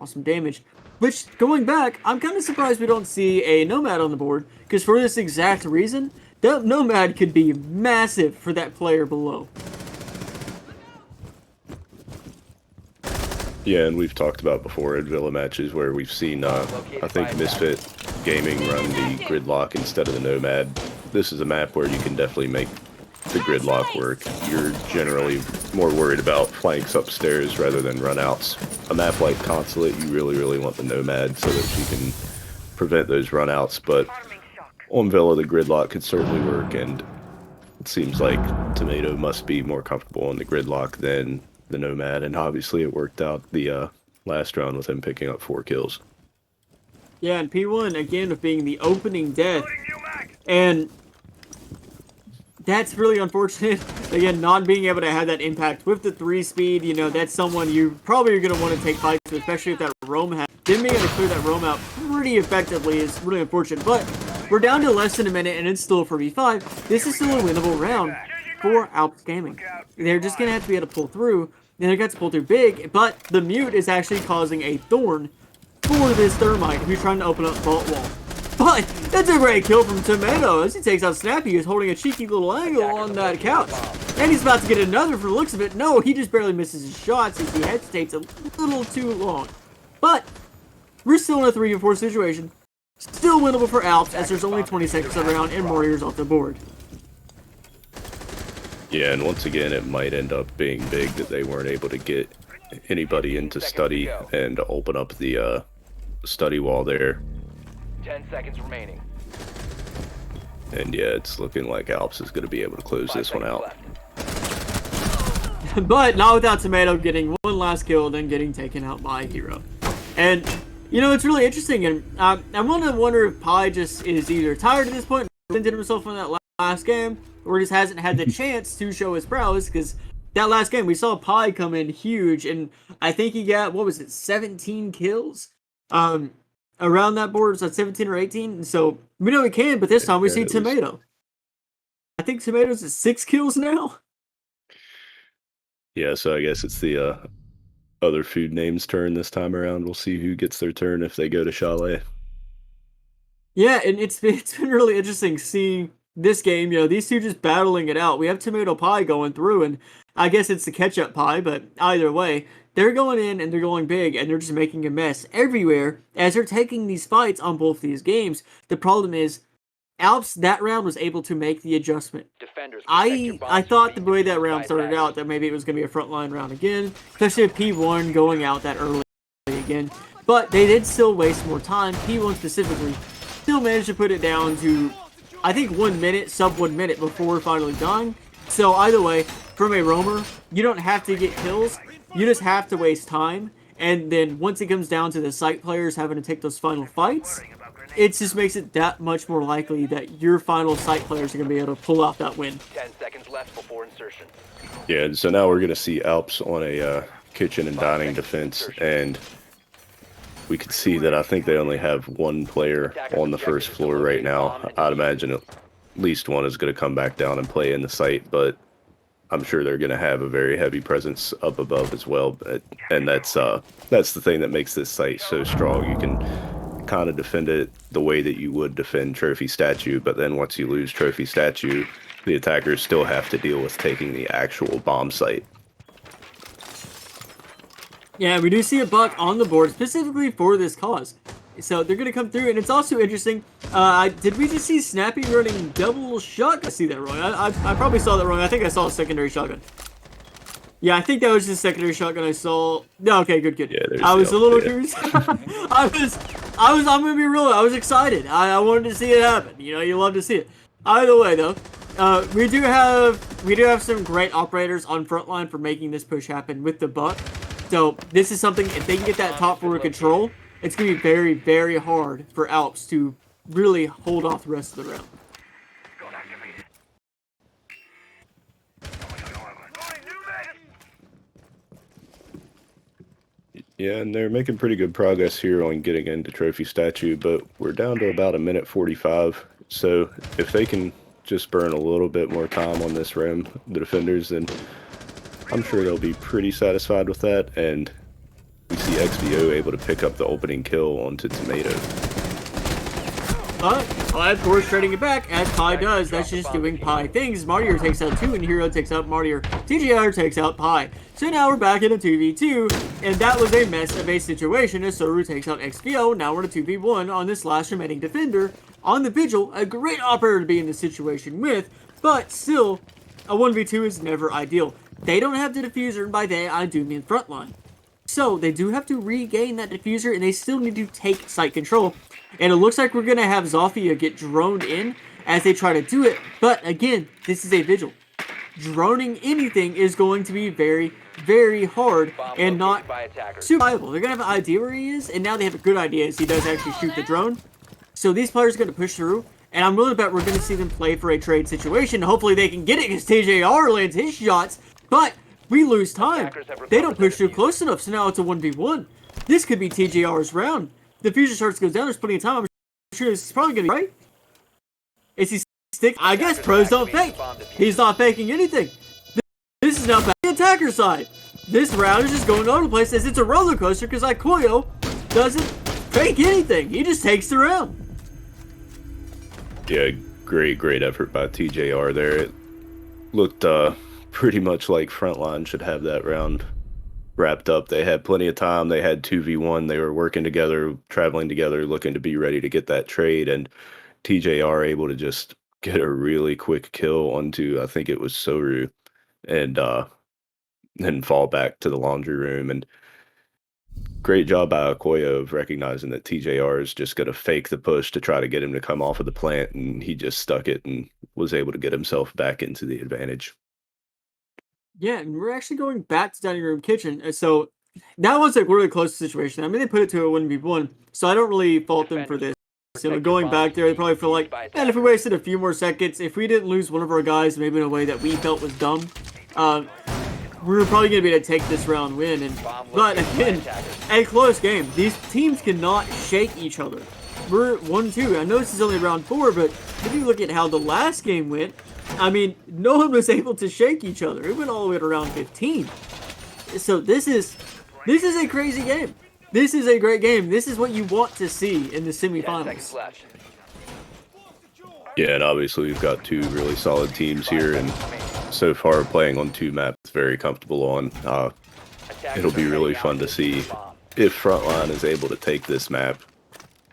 awesome damage. Which, going back, I'm kind of surprised we don't see a Nomad on the board, because for this exact reason, that Nomad could be massive for that player below. Yeah, and we've talked about before in Villa matches where we've seen, I think Misfit Gaming run the Gridlock instead of the Nomad. This is a map where you can definitely make the Gridlock work. You're generally more worried about flanks upstairs rather than runouts. A map like Consulate, you really want the Nomad so that you can prevent those runouts, but on Villa the Gridlock could certainly work, and it seems like Tomato must be more comfortable on the Gridlock than the Nomad, and obviously it worked out the last round with him picking up 4 kills. Yeah, and P1, again, with being the opening death, and that's really unfortunate. Again, not being able to have that impact with the 3-speed, you know, that's someone you probably are going to want to take fights with, especially if that roam has. Then being able to clear that roam out pretty effectively is really unfortunate, but we're down to less than a minute, and it's still 4v5. This is still a winnable round for Alps Gaming. They're just going to have to be able to pull through, and they're going to pull through big, but the mute is actually causing a thorn for this Thermite who's trying to open up Vault Wall. But that's a great kill from Tomato as he takes out Snappy, who's holding a cheeky little angle on that couch. And he's about to get another from the looks of it. No, he just barely misses his shots as he hesitates a little too long. But we're still in a 3-4 situation. Still winnable for Alps as there's only 20 seconds around and Warriors off the board. Yeah, and once again, it might end up being big that they weren't able to get anybody into study and open up the study wall there. 10 seconds remaining. And yeah, it's looking like Alps is going to be able to close this one out. But not without Tomato getting one last kill, then getting taken out by Hero. And, you know, it's really interesting, and I want to wonder if Pi just is either tired at this point, did himself in that last game, or just hasn't had the chance to show his prowess, because that last game, we saw Pi come in huge, and I think he got, what was it, 17 kills? Around that board, so 17 or 18, so we know he can, but this time we see Tomato. I think Tomato's at 6 kills now? Yeah, so I guess it's the other food names' turn this time around. We'll see who gets their turn if they go to Chalet. Yeah, and it's been really interesting seeing this game, you know, these two just battling it out. We have Tomato Pie going through, and I guess it's the ketchup pie, but either way, they're going in and they're going big, and they're just making a mess everywhere as they're taking these fights on both these games. The problem is, Alps, that round, was able to make the adjustment. I thought the way that round started out that maybe it was going to be a frontline round again, especially with P1 going out that early again. But they did still waste more time. P1 specifically still managed to put it down to, I think, 1 minute, sub 1 minute before finally dying. So either way, from a roamer, you don't have to get kills. You just have to waste time. And then once it comes down to the site players having to take those final fights, it just makes it that much more likely that your final site players are going to be able to pull out that win. 10 seconds left before insertion. Yeah, and so now we're going to see Alps on a kitchen and dining defense, and we can see that I think they only have one player on the first floor right now. I'd imagine at least one is going to come back down and play in the site, but I'm sure they're going to have a very heavy presence up above as well. And that's the thing that makes this site so strong. You can kind of defend it the way that you would defend Trophy Statue, but then once you lose Trophy Statue, the attackers still have to deal with taking the actual bomb site. Yeah, we do see a buck on the board specifically for this cause. So they're going to come through, and it's also interesting. Did we just see Snappy running double shotgun? I see that wrong. I probably saw that wrong. I think I saw a secondary shotgun. Yeah, I think that was just secondary shotgun I saw. No, okay, good. Yeah, I was a little curious. I'm gonna be real. I was excited. I wanted to see it happen. You know, you love to see it. Either way, though, we do have some great operators on Frontline for making this push happen with the buck. So this is something, if they can get that top floor control, it's gonna be very, very hard for Alps to really hold off the rest of the round. Yeah, and they're making pretty good progress here on getting into Trophy Statue, but we're down to about 1:45. So if they can just burn a little bit more time on this rim, the defenders, then I'm sure they'll be pretty satisfied with that. And we see XVO able to pick up the opening kill onto Tomato. But Pi, of course, trading it back, as Pi does. That's just doing Pi things. Martyr takes out 2, and Hero takes out Martyr. TJR takes out Pi. So now we're back in a 2v2, and that was a mess of a situation as Soru takes out XVO. Now we're in a 2v1 on this last remaining defender. On the Vigil, a great operator to be in this situation with, but still, a 1v2 is never ideal. They don't have the diffuser, and by they, I do mean Frontline. So they do have to regain that diffuser, and they still need to take site control. And it looks like we're going to have Zofia get droned in as they try to do it. But again, this is a Vigil. Droning anything is going to be very, very hard and not super viable. They're going to have an idea where he is, and now they have a good idea as he does actually shoot the drone. So these players are going to push through, and I'm willing to bet we're going to see them play for a trade situation. Hopefully they can get it because TJR lands his shots, but we lose time. They don't push through close enough, so now it's a 1v1. This could be TJR's round. The fusion starts goes down, there's plenty of time. I'm sure this is probably going to be right. Is he stick? I guess pros don't fake. He's not faking anything. This is now back to the attacker side. This round is just going all over the place as it's a roller coaster because Ikoyo doesn't fake anything. He just takes the round. Yeah, great effort by TJR there. It looked pretty much like Frontline should have that round wrapped up. They had plenty of time. They had 2v1. They were working together, traveling together, looking to be ready to get that trade. And TJR able to just get a really quick kill onto, I think it was Soru, and then fall back to the laundry room. And great job by Okoye of recognizing that TJR is just going to fake the push to try to get him to come off of the plant. And he just stuck it and was able to get himself back into the advantage. Yeah, and we're actually going back to dining room kitchen. So that was a really close situation. I mean, they put it to a 1v1, so I don't really fault them for this. You know, going back there, they probably feel like, man, if we wasted a few more seconds, if we didn't lose one of our guys, maybe in a way that we felt was dumb, we were probably going to be able to take this round win. But again, a close game. These teams cannot shake each other. We're 1-2. I know this is only round 4, but if you look at how the last game went, I mean, no one was able to shake each other. It went all the way to round 15. So this is a crazy game. This is a great game. This is what you want to see in the semifinals. Yeah, and obviously we've got two really solid teams here, and so far playing on 2 maps very comfortable on. It'll be really fun to see if Frontline is able to take this map,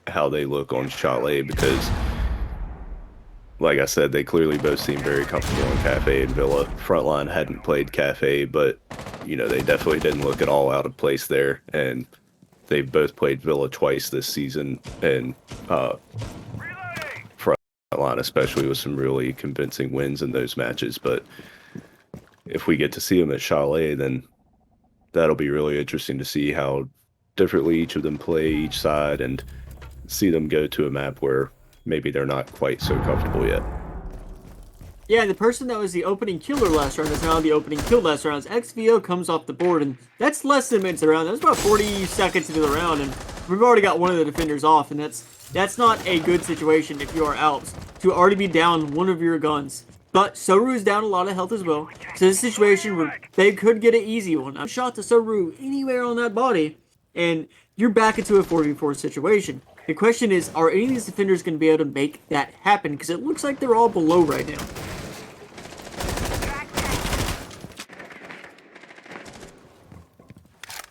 how they look on Chalet, because like I said, they clearly both seem very comfortable in Cafe and Villa. Frontline hadn't played Cafe, but, you know, they definitely didn't look at all out of place there. And they've both played Villa twice this season. And Frontline especially with some really convincing wins in those matches. But if we get to see them at Chalet, then that'll be really interesting to see how differently each of them play each side and see them go to a map where maybe they're not quite so comfortable yet. Yeah, the person that was the opening killer last round is now the opening kill last round. As XVO comes off the board, and that's less than minutes around. That's about 40 seconds into the round, and we've already got one of the defenders off, and that's not a good situation if you are Alps to already be down one of your guns. But Soru is down a lot of health as well, so this situation where they could get an easy one. I shot to Soru anywhere on that body, and you're back into a 4v4 situation. The question is, are any of these defenders going to be able to make that happen? Because it looks like they're all below right now.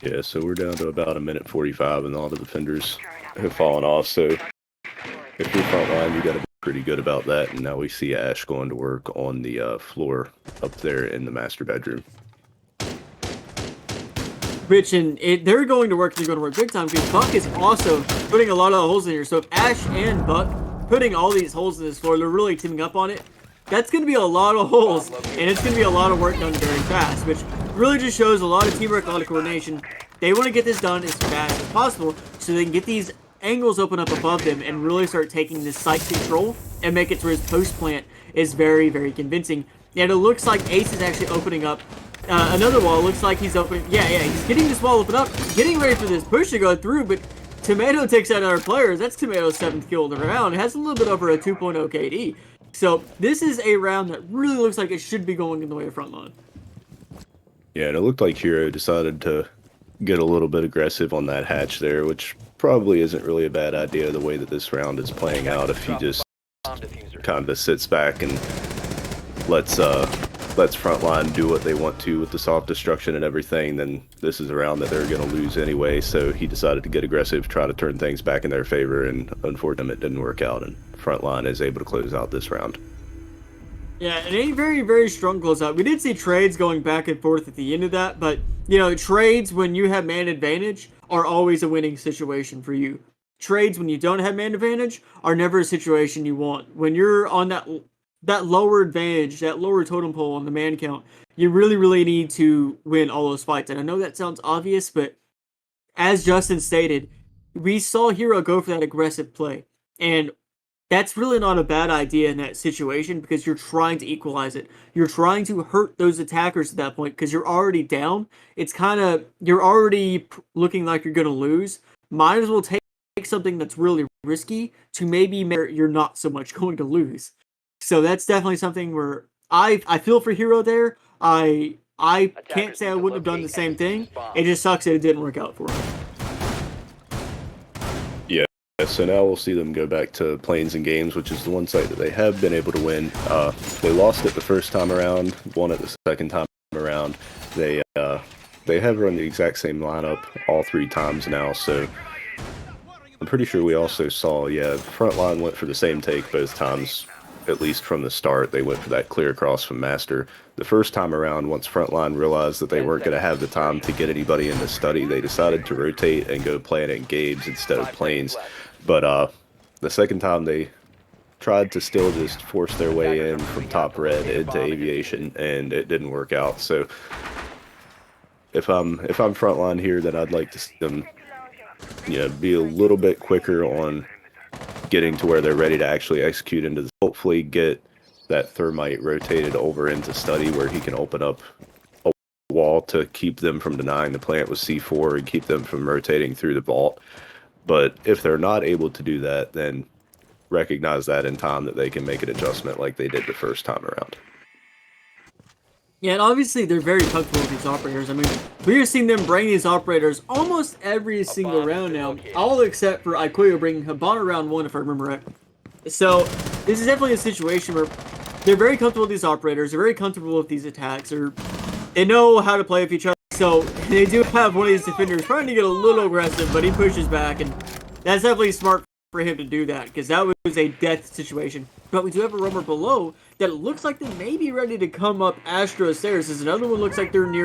Yeah, so we're down to about 1:45, and all the defenders have fallen off. So if you're Frontline, you got to be pretty good about that. And now we see Ash going to work on the floor up there in the master bedroom. Rich, and they're going to work, they're going to work big time, because Buck is also putting a lot of holes in here. So if Ash and Buck putting all these holes in this floor, they're really teaming up on it, that's going to be a lot of holes, and it's going to be a lot of work done very fast, which really just shows a lot of teamwork, a lot of coordination. They want to get this done as fast as possible so they can get these angles open up above them and really start taking this site control and make it to his post plant is very, very convincing. And it looks like Ace is actually opening up another wall. Looks like he's opening. Yeah, he's getting this wall open up, getting ready for this push to go through, but Tomato takes out our players. That's Tomato's 7th kill of the round. It has a little bit over a 2.0 KD. So this is a round that really looks like it should be going in the way of Frontline. Yeah, and it looked like Hero decided to get a little bit aggressive on that hatch there, which probably isn't really a bad idea the way that this round is playing out if he just Bomb diffuser. kind of sits back and lets Frontline do what they want to with the soft destruction and everything, then this is a round that they're going to lose anyway. So he decided to get aggressive, try to turn things back in their favor, and unfortunately it didn't work out, and Frontline is able to close out this round. Yeah, and a very, very strong closeout. We did see trades going back and forth at the end of that, but, you know, trades when you have man advantage are always a winning situation for you. Trades when you don't have man advantage are never a situation you want. When you're on that lower advantage, that lower totem pole on the man count, you really, really need to win all those fights. And I know that sounds obvious, but as Justin stated, we saw Hero go for that aggressive play. And that's really not a bad idea in that situation because you're trying to equalize it. You're trying to hurt those attackers at that point because you're already down. It's kind of, you're already looking like you're going to lose. Might as well take something that's really risky to maybe make you're not so much going to lose. So that's definitely something where I feel for Hero there. I can't say I wouldn't have done the same thing. It just sucks that it didn't work out for him. So now we'll see them go back to Plains and Games, which is the one site that they have been able to win. They lost it the first time around, won it the second time around. They have run the exact same lineup all 3 times now, so I'm pretty sure we also saw, Frontline went for the same take both times, at least from the start. They went for that clear across from Master. The first time around, once Frontline realized that they weren't going to have the time to get anybody in the study, they decided to rotate and go play it at Games instead of Plains. But the second time they tried to still just force their way in from top red into aviation, and it didn't work out. So if I'm Frontline here, then I'd like to see them, be a little bit quicker on getting to where they're ready to actually execute into this. Hopefully get that thermite rotated over into study where he can open up a wall to keep them from denying the plant with C4 and keep them from rotating through the vault. But if they're not able to do that, then recognize that in time that they can make an adjustment like they did the first time around. Yeah, and obviously they're very comfortable with these operators. I mean, we are seeing them bring these operators almost every single round now, all except for Ikoyo bringing Habana round 1, if I remember right. So this is definitely a situation where they're very comfortable with these operators, they're very comfortable with these attacks, or they know how to play with each other. So they do have one of these defenders trying to get a little aggressive, but he pushes back, and that's definitely smart for him to do that, because that was a death situation. But we do have a roamer below that looks like they may be ready to come up Astro stairs. There's another one looks like they're near.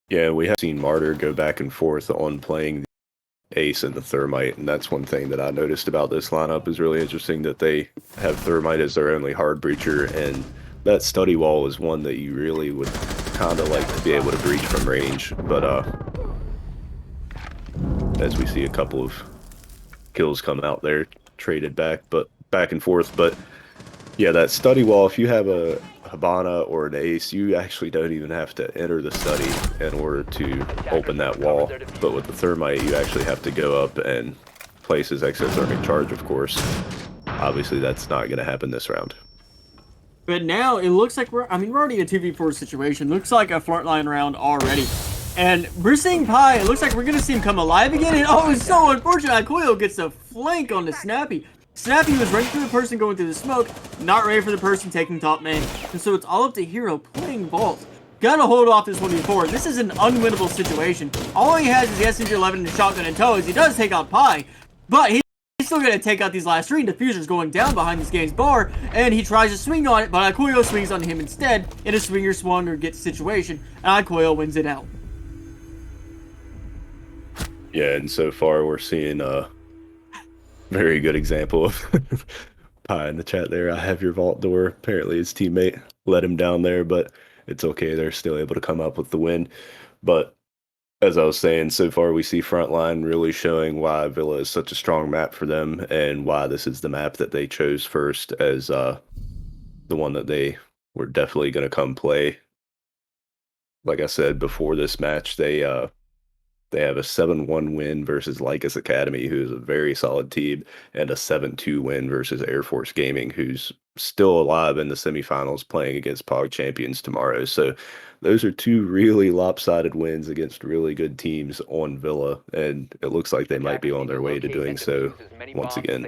Yeah, we have seen Martyr go back and forth on playing the Ace and the Thermite, and that's one thing that I noticed about this lineup is really interesting, that they have Thermite as their only hard breacher, and that study wall is one that you really would kind of like to be able to breach from range. But as we see a couple of kills come out there, traded back and forth. But yeah, that study wall, if you have a Habana or an Ace, you actually don't even have to enter the study in order to open that wall. But with the Thermite, you actually have to go up and place his exothermic charge, of course. Obviously, that's not going to happen this round. But now it looks like we're already in a 2v4 situation. Looks like a Frontline round already. And we're seeing Pi. It looks like we're going to see him come alive again. And oh, it's so unfortunate. Ikoyo gets a flank on the Snappy. Snappy was ready for the person going through the smoke, not ready for the person taking top main. And so it's all up to Hero playing Vault. Gotta hold off this 1v4. This is an unwinnable situation. All he has is the SMG-11 and the shotgun and toes. He does take out Pi, but he's still going to take out these last 3. Diffuser's going down behind this game's bar, and he tries to swing on it, but Ikoyo swings on him instead in a swinger swung or gets situation, and Ikoyo wins it out. Yeah, and so far we're seeing a very good example of Pi in the chat there. I have your vault door. Apparently his teammate let him down there, but it's okay. They're still able to come up with the win. But as I was saying, so far we see Frontline really showing why Villa is such a strong map for them, and why this is the map that they chose first as the one that they were definitely going to come play. Like I said before this match, they They have a 7-1 win versus Lycus Academy, who's a very solid team, and a 7-2 win versus Air Force Gaming, who's still alive in the semifinals playing against POG champions tomorrow. So those are two really lopsided wins against really good teams on Villa, and it looks like they might be on their way to doing so once again.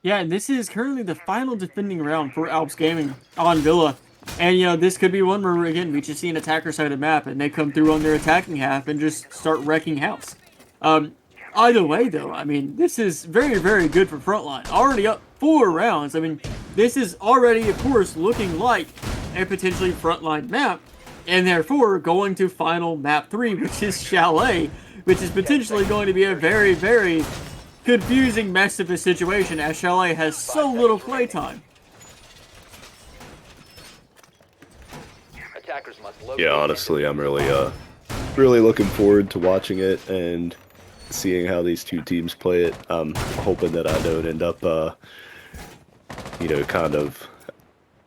Yeah, and this is currently the final defending round for Alps Gaming on Villa. And, you know, this could be one where, again, we just see an attacker-sided map, and they come through on their attacking half and just start wrecking house. Either way, though, I mean, this is very, very good for Frontline. Already up 4 rounds. I mean, this is already, of course, looking like a potentially Frontline map, and therefore going to final map 3, which is Chalet, which is potentially going to be a very, very confusing mess of a situation, as Chalet has so little playtime. Yeah, honestly, I'm really looking forward to watching it and seeing how these two teams play it. I'm hoping that I don't end up, kind of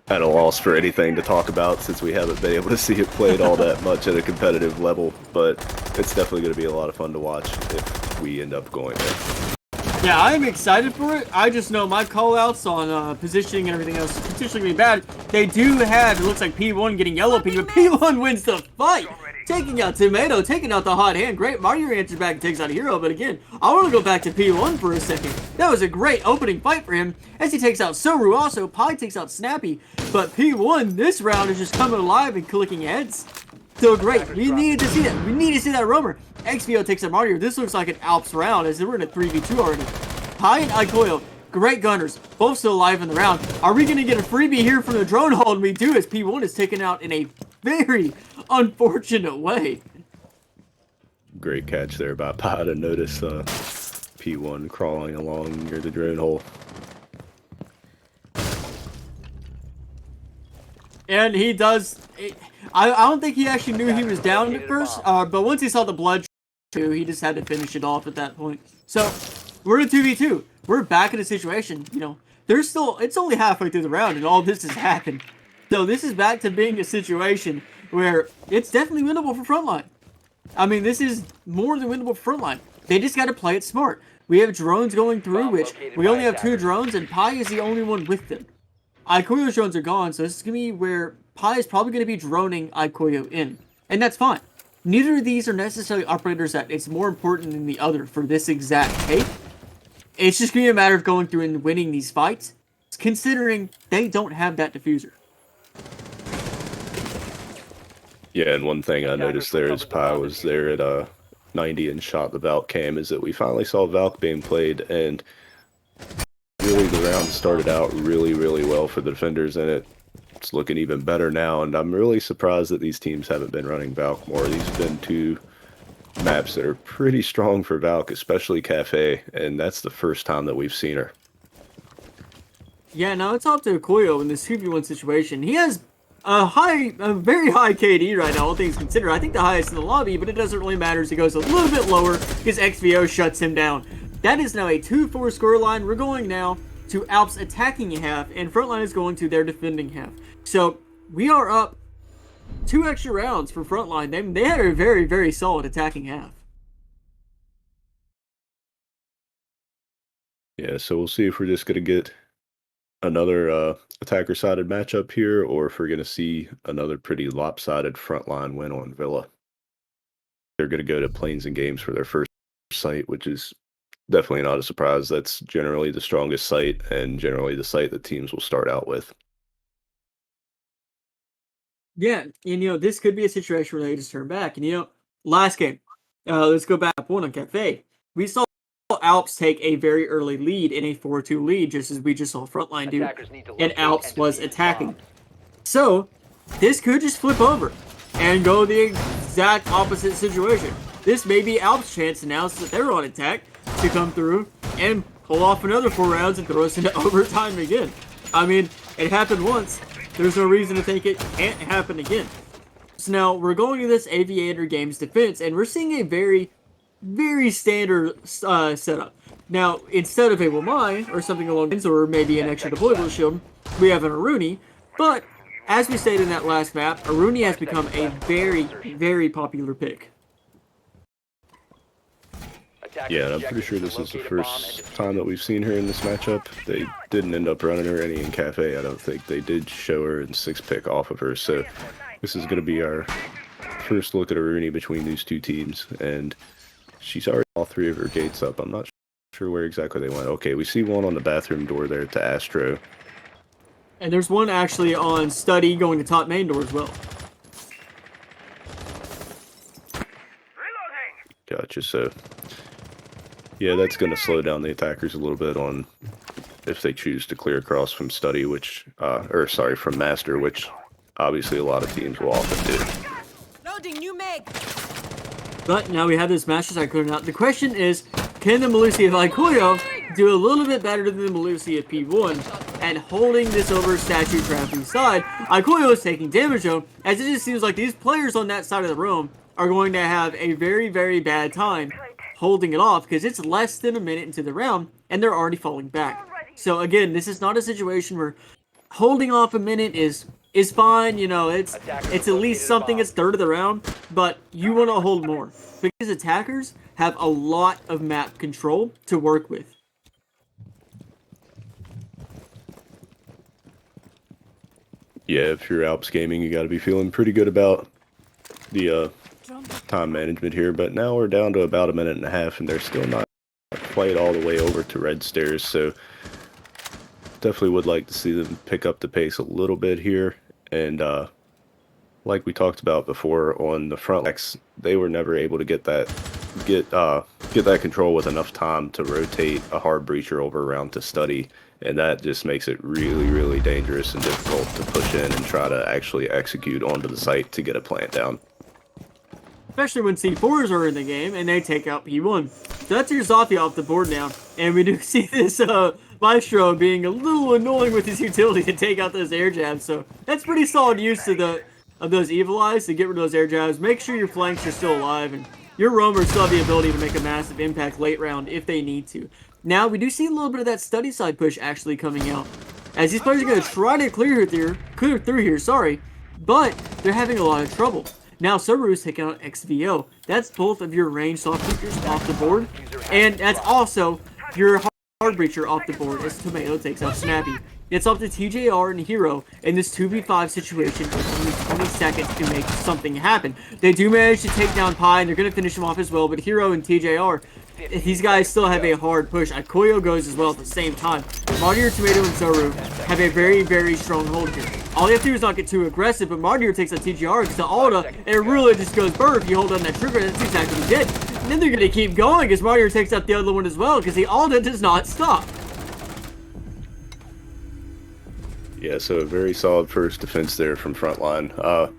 at a loss for anything to talk about, since we haven't been able to see it played all that much at a competitive level. But it's definitely going to be a lot of fun to watch if we end up going there. Yeah, I'm excited for it. I just know my callouts on positioning and everything else is potentially going to be bad. They do have, it looks like P1 getting yellow ping, but P1 wins the fight. Taking out Tomato, taking out the hot hand. Great Mario answers back and takes out Hero, but again, I want to go back to P1 for a second. That was a great opening fight for him, as he takes out Soru also. Pi takes out Snappy, but P1 this round is just coming alive and clicking heads. So great. We needed to see that. We need to see that roamer. XVO takes out Mario. This looks like an Alps round, as we're in a 3v2 already. Pi and Ikoyo, great gunners, both still alive in the round. Are we going to get a freebie here from the drone hold? We do, as P1 is taken out in a very unfortunate way. Great catch there by Pi to notice P1 crawling along near the drone hole. And he does... I don't think he actually knew he was down at first, but once he saw the blood, he just had to finish it off at that point. So, we're in 2v2. We're back in a situation, you know, it's only halfway through the round and all this has happened. So this is back to being a situation where it's definitely winnable for Frontline. I mean, this is more than winnable for Frontline. They just got to play it smart. We have drones going through, which we only have 2 drones, and Pi is the only one with them. Ikoyo's drones are gone, so this is going to be where Pi is probably going to be droning Ikoyo in. And that's fine. Neither of these are necessarily operators that it's more important than the other for this exact take. It's just going to be a matter of going through and winning these fights, considering they don't have that diffuser. Yeah, and one thing I noticed there as Pi was there at 90 and shot the Valk cam is that we finally saw Valk being played, and really the round started out really, really well for the defenders, and it's looking even better now, and I'm really surprised that these teams haven't been running Valk more. These have been 2 maps that are pretty strong for Valk, especially Cafe, and that's the first time that we've seen her. Yeah, now it's up to Ikoyo in this 2v1 situation. He has a very high KD right now, all things considered. I think the highest in the lobby, but it doesn't really matter as he goes a little bit lower because XVO shuts him down. That is now a 2-4 scoreline. We're going now to Alps attacking half, and Frontline is going to their defending half. So we are up 2 extra rounds for Frontline. They had a very, very solid attacking half. Yeah, so we'll see if we're just going to get another attacker-sided matchup here, or if we're going to see another pretty lopsided Frontline win on Villa. They're going to go to Plains and Games for their first site, which is definitely not a surprise. That's generally the strongest site, and generally the site that teams will start out with. Yeah, and this could be a situation where they just turn back. And last game, let's go back 1 on Cafe. We saw Alps take a very early lead in a 4-2 lead, just as we just saw Frontline do, and Alps was attacking. So, this could just flip over and go the exact opposite situation. This may be Alps' chance now, since they're on attack, to come through and pull off another 4 rounds and throw us into overtime again. I mean, it happened once. There's no reason to think it can't happen again. So now, we're going to this Aviator Games defense, and we're seeing a very, very standard setup. Now, instead of a Wamai, or something along those lines, or maybe an extra deployable shield, we have an Aruni, but, as we stated in that last map, Aruni has become a very, very popular pick. Yeah, and I'm pretty sure this is the first time that we've seen her in this matchup. They didn't end up running her any in Cafe, I don't think. They did show her and 6-pick off of her, so this is going to be our first look at a Rooney between these two teams, and she's already all 3 of her gates up. I'm not sure where exactly they went. Okay, we see one on the bathroom door there to Astro. And there's one actually on Study going to top main door as well. Gotcha, so yeah, that's going to slow down the attackers a little bit on if they choose to clear across from Study, which, from Master, which obviously a lot of teams will often do. Loading new mag. But now we have this Master side clearing out. The question is, can the Melusi of Ikoyo do a little bit better than the Melusi of P1 at holding this over statue trapping side? Ikoyo is taking damage though, as it just seems like these players on that side of the room are going to have a very, very bad time holding it off because it's less than a minute into the round and they're already falling back. So again, this is not a situation where holding off a minute is fine, you know, it's at least something, it's third of the round, but you want to hold more because attackers have a lot of map control to work with. Yeah, if you're Alps Gaming, you got to be feeling pretty good about the time management here, but now we're down to about a minute and a half, and they're still not quite all the way over to red stairs, so definitely would like to see them pick up the pace a little bit here. And like we talked about before on the front legs, they were never able to get that control with enough time to rotate a hard breacher over around to Study, and that just makes it really, really dangerous and difficult to push in and try to actually execute onto the site to get a plant down. Especially when C4s are in the game and they take out P1. So that's your Zofia off the board now. And we do see this Maestro being a little annoying with his utility to take out those air jabs. So that's pretty solid use of those Evil Eyes to get rid of those air jabs. Make sure your flanks are still alive and your roamers still have the ability to make a massive impact late round if they need to. Now we do see a little bit of that Study side push actually coming out. As these players are going to try to clear through here, but they're having a lot of trouble. Now Subaru's taking out XVO. That's both of your range soft breachers off the board, and that's also your hard breacher off the board as Tomato takes out Snappy. It's up to TJR and Hero in this 2v5 situation with only 20 seconds to make something happen. They do manage to take down Pi, and they're going to finish him off as well, but Hero and TJR, these guys still have a hard push. Ikoyo goes as well at the same time. Martyr, Tomato, and Zoru have a very, very strong hold here. All you have to do is not get too aggressive, but Martyr takes a TGR, gets the Alda, and it really just goes burr if you hold on that trigger. That's exactly what he did. And then they're going to keep going as Martyr takes out the other one as well, because the Alda does not stop. Yeah, so a very solid first defense there from Frontline.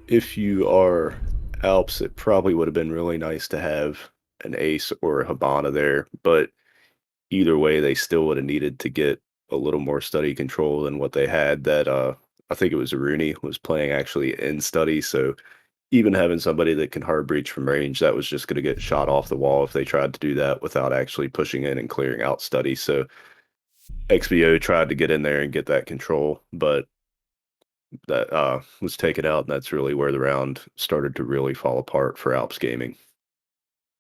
If you are Alps, it probably would have been really nice to have an Ace or a Habana there, but either way, they still would have needed to get a little more Study control than what they had. That I think it was Rooney was playing actually in Study, so even having somebody that can hard breach from range, that was just going to get shot off the wall if they tried to do that without actually pushing in and clearing out Study. So XBO tried to get in there and get that control, but that was taken out, and that's really where the round started to really fall apart for Alps Gaming.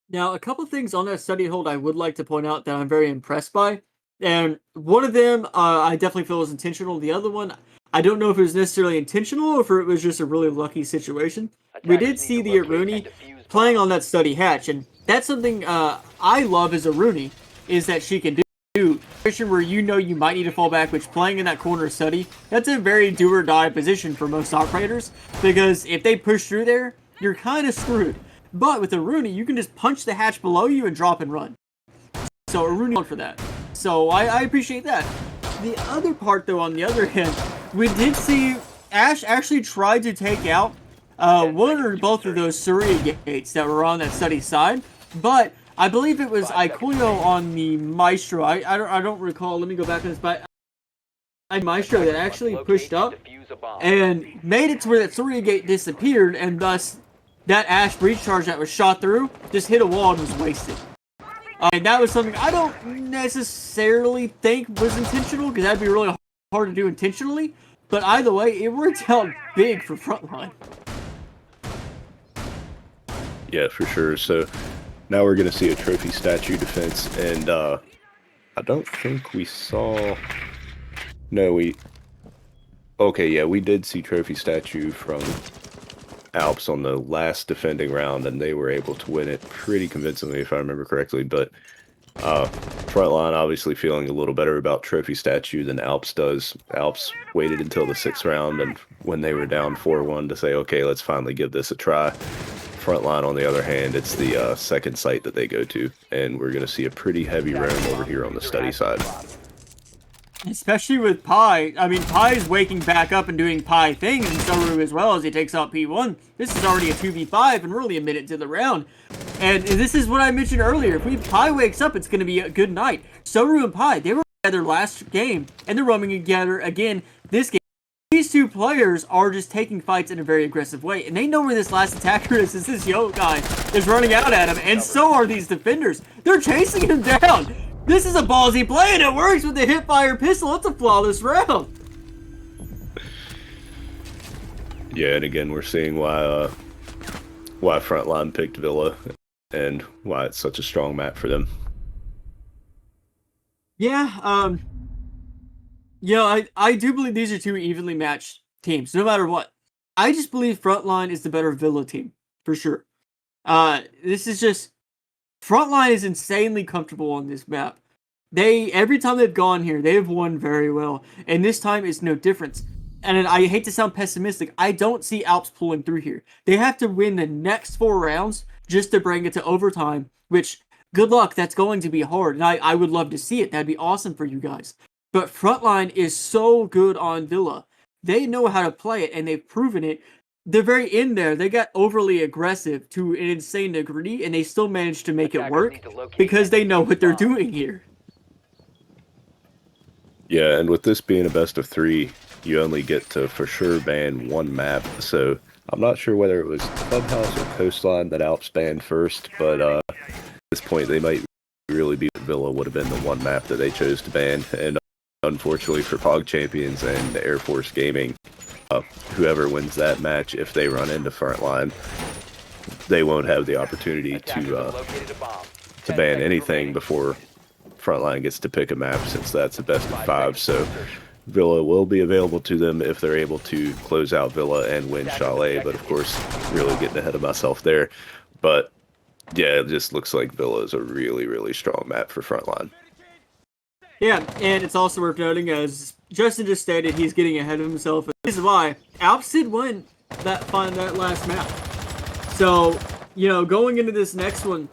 Now, a couple things on that Study hold I would like to point out that I'm very impressed by. And one of them, I definitely feel was intentional. The other one, I don't know if it was necessarily intentional or if it was just a really lucky situation. We did see the Rooney playing on that Study hatch, and that's something I love as a Rooney, is that she can do. Position where you know you might need to fall back, which playing in that corner of Study, that's a very do or die position for most operators, because if they push through there, you're kind of screwed. But with a Rooney, you can just punch the hatch below you and drop and run. So a Rooney for that. So I appreciate that. The other part, though, on the other hand, we did see Ash actually tried to take out one or both of those Surya gates that were on that Study side, but I believe it was Ikoyo on the Maestro. I don't recall. Let me go back on this. But Maestro that actually pushed up and made it to where that Surya gate disappeared, and thus that Ash breach charge that was shot through just hit a wall and was wasted. And that was something I don't necessarily think was intentional, because that'd be really hard to do intentionally. But either way, it worked out big for Frontline. Yeah, for sure. So Now we're going to see a trophy statue defense, and I don't think we saw... No, Okay, yeah, we did see trophy statue from Alps on the last defending round, and they were able to win it pretty convincingly, if I remember correctly, but Frontline obviously feeling a little better about trophy statue than Alps does. Alps waited until the 6th round, and when they were down 4-1 to say, okay, let's finally give this a try. Frontline, on the other hand, it's the second site that they go to, and we're going to see a pretty heavy roam over here on the study side. Especially with Pi. I mean, Pi is waking back up and doing Pi things, and Soru as well as he takes out P1. This is already a 2v5 and we're only a minute to the round. And this is what I mentioned earlier. If Pi wakes up, it's going to be a good night. Soru and Pi, they were together last game, and they're roaming together again this game. These two players are just taking fights in a very aggressive way, and they know where this last attacker is. This Yo guy is running out at him, and so are these defenders. They're chasing him down. This is a ballsy play, and it works with the hip-fire pistol. It's a flawless round. Yeah, and again, we're seeing why Frontline picked Villa, and why it's such a strong map for them. Yeah, I do believe these are two evenly matched teams, no matter what. I just believe Frontline is the better Villa team, for sure. This is just... Frontline is insanely comfortable on this map. Every time they've gone here, they've won very well. And this time is no difference. And I hate to sound pessimistic, I don't see Alps pulling through here. They have to win the next 4 rounds just to bring it to overtime, which, good luck, that's going to be hard. And I would love to see it. That'd be awesome for you guys. But Frontline is so good on Villa. They know how to play it, and they've proven it. The very end there, they got overly aggressive to an insane degree, and they still managed to make it work because they know what they're doing here. Yeah, and with this being a best of 3, you only get to for sure ban 1 map, so I'm not sure whether it was Clubhouse or Coastline that Alps banned first, but at this point they might really be Villa would have been the 1 map that they chose to ban, and unfortunately for POG Champions and Air Force Gaming, whoever wins that match, if they run into Frontline, they won't have the opportunity to ban anything before Frontline gets to pick a map, since that's a best of 5. So Villa will be available to them if they're able to close out Villa and win Chalet, but of course, really getting ahead of myself there. But yeah, it just looks like Villa is a really, really strong map for Frontline. Yeah, and it's also worth noting, as Justin just stated, he's getting ahead of himself. This is why Alps did win that last map. So, going into this next one,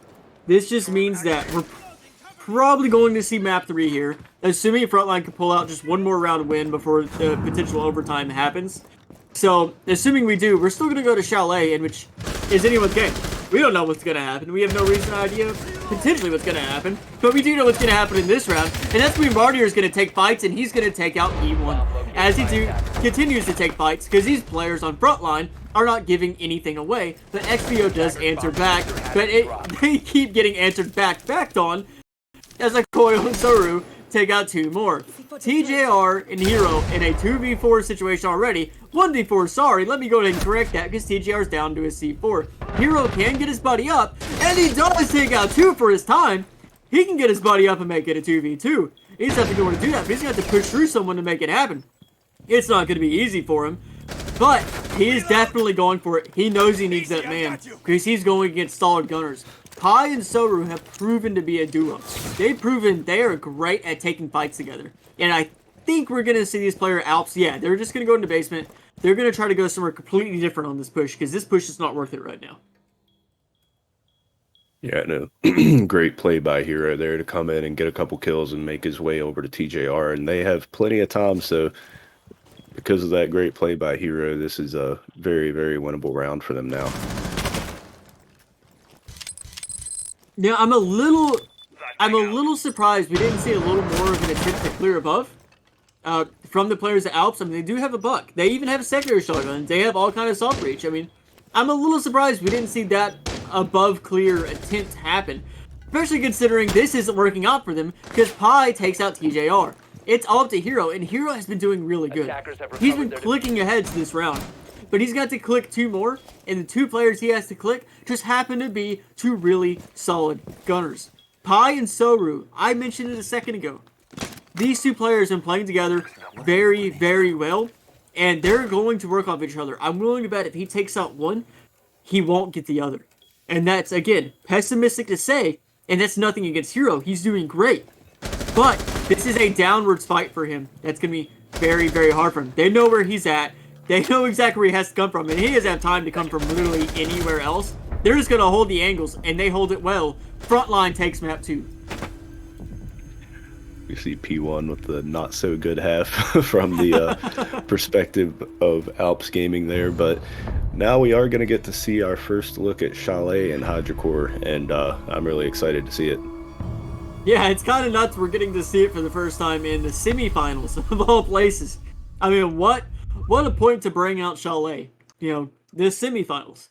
this just means that we're probably going to see map 3 here, assuming Frontline can pull out just 1 more round win before the potential overtime happens. So, assuming we do, we're still going to go to Chalet, in which is anyone's game. We don't know what's going to happen. We have no reason or idea potentially what's going to happen. But we do know what's going to happen in this round. And that's when Martyr is going to take fights, and he's going to take out E1. As he continues to take fights, because these players on Frontline are not giving anything away. But XBO does answer back. But they keep getting answered backed on, as Koyo and Soru take out 2 more. TJR and Hero in a 2v4 situation already. 1v4, sorry, let me go ahead and correct that because TJR's down to a C4. Hero can get his buddy up, and he does take out 2 for his time. He can get his buddy up and make it a 2v2. He's definitely going to do that, but he's going to have to push through someone to make it happen. It's not going to be easy for him, but he is definitely going for it. He knows he needs that man because he's going against solid gunners. Pi and Soru have proven to be a duo. They've proven they are great at taking fights together. And I think we're going to see these player Alps. Yeah, they're just going to go in the basement. They're going to try to go somewhere completely different on this push, because this push is not worth it right now. Yeah, no. Great play by Hero there to come in and get a couple kills and make his way over to TJR. And they have plenty of time, so because of that great play by Hero, this is a very, very winnable round for them now. Yeah, I'm a little surprised we didn't see a little more of an attempt to clear above from the players at Alps. I mean, they do have a buck. They even have a secondary shotgun. They have all kind of soft reach. I mean, I'm a little surprised we didn't see that above clear attempt happen, especially considering this isn't working out for them because Pi takes out TJR. It's all up to Hero, and Hero has been doing really good. He's been clicking ahead to this round. but he's got to click 2 more, and the 2 players he has to click just happen to be 2 really solid gunners. Pi and Soru, I mentioned it a second ago. These 2 players have been playing together very, very well, and they're going to work off each other. I'm willing to bet if he takes out one, he won't get the other. And that's, again, pessimistic to say, and that's nothing against Hero. He's doing great. But this is a downwards fight for him. That's going to be very, very hard for him. They know where he's at. They know exactly where he has to come from, and he doesn't have time to come from literally anywhere else. They're just going to hold the angles, and they hold it well. Frontline takes map 2. We see P1 with the not so good half from the perspective of Alps Gaming there, but now we are going to get to see our first look at Chalet and HydroCore, and I'm really excited to see it. Yeah, it's kind of nuts we're getting to see it for the first time in the semifinals of all places. I mean, what a point to bring out Chalet, the semifinals.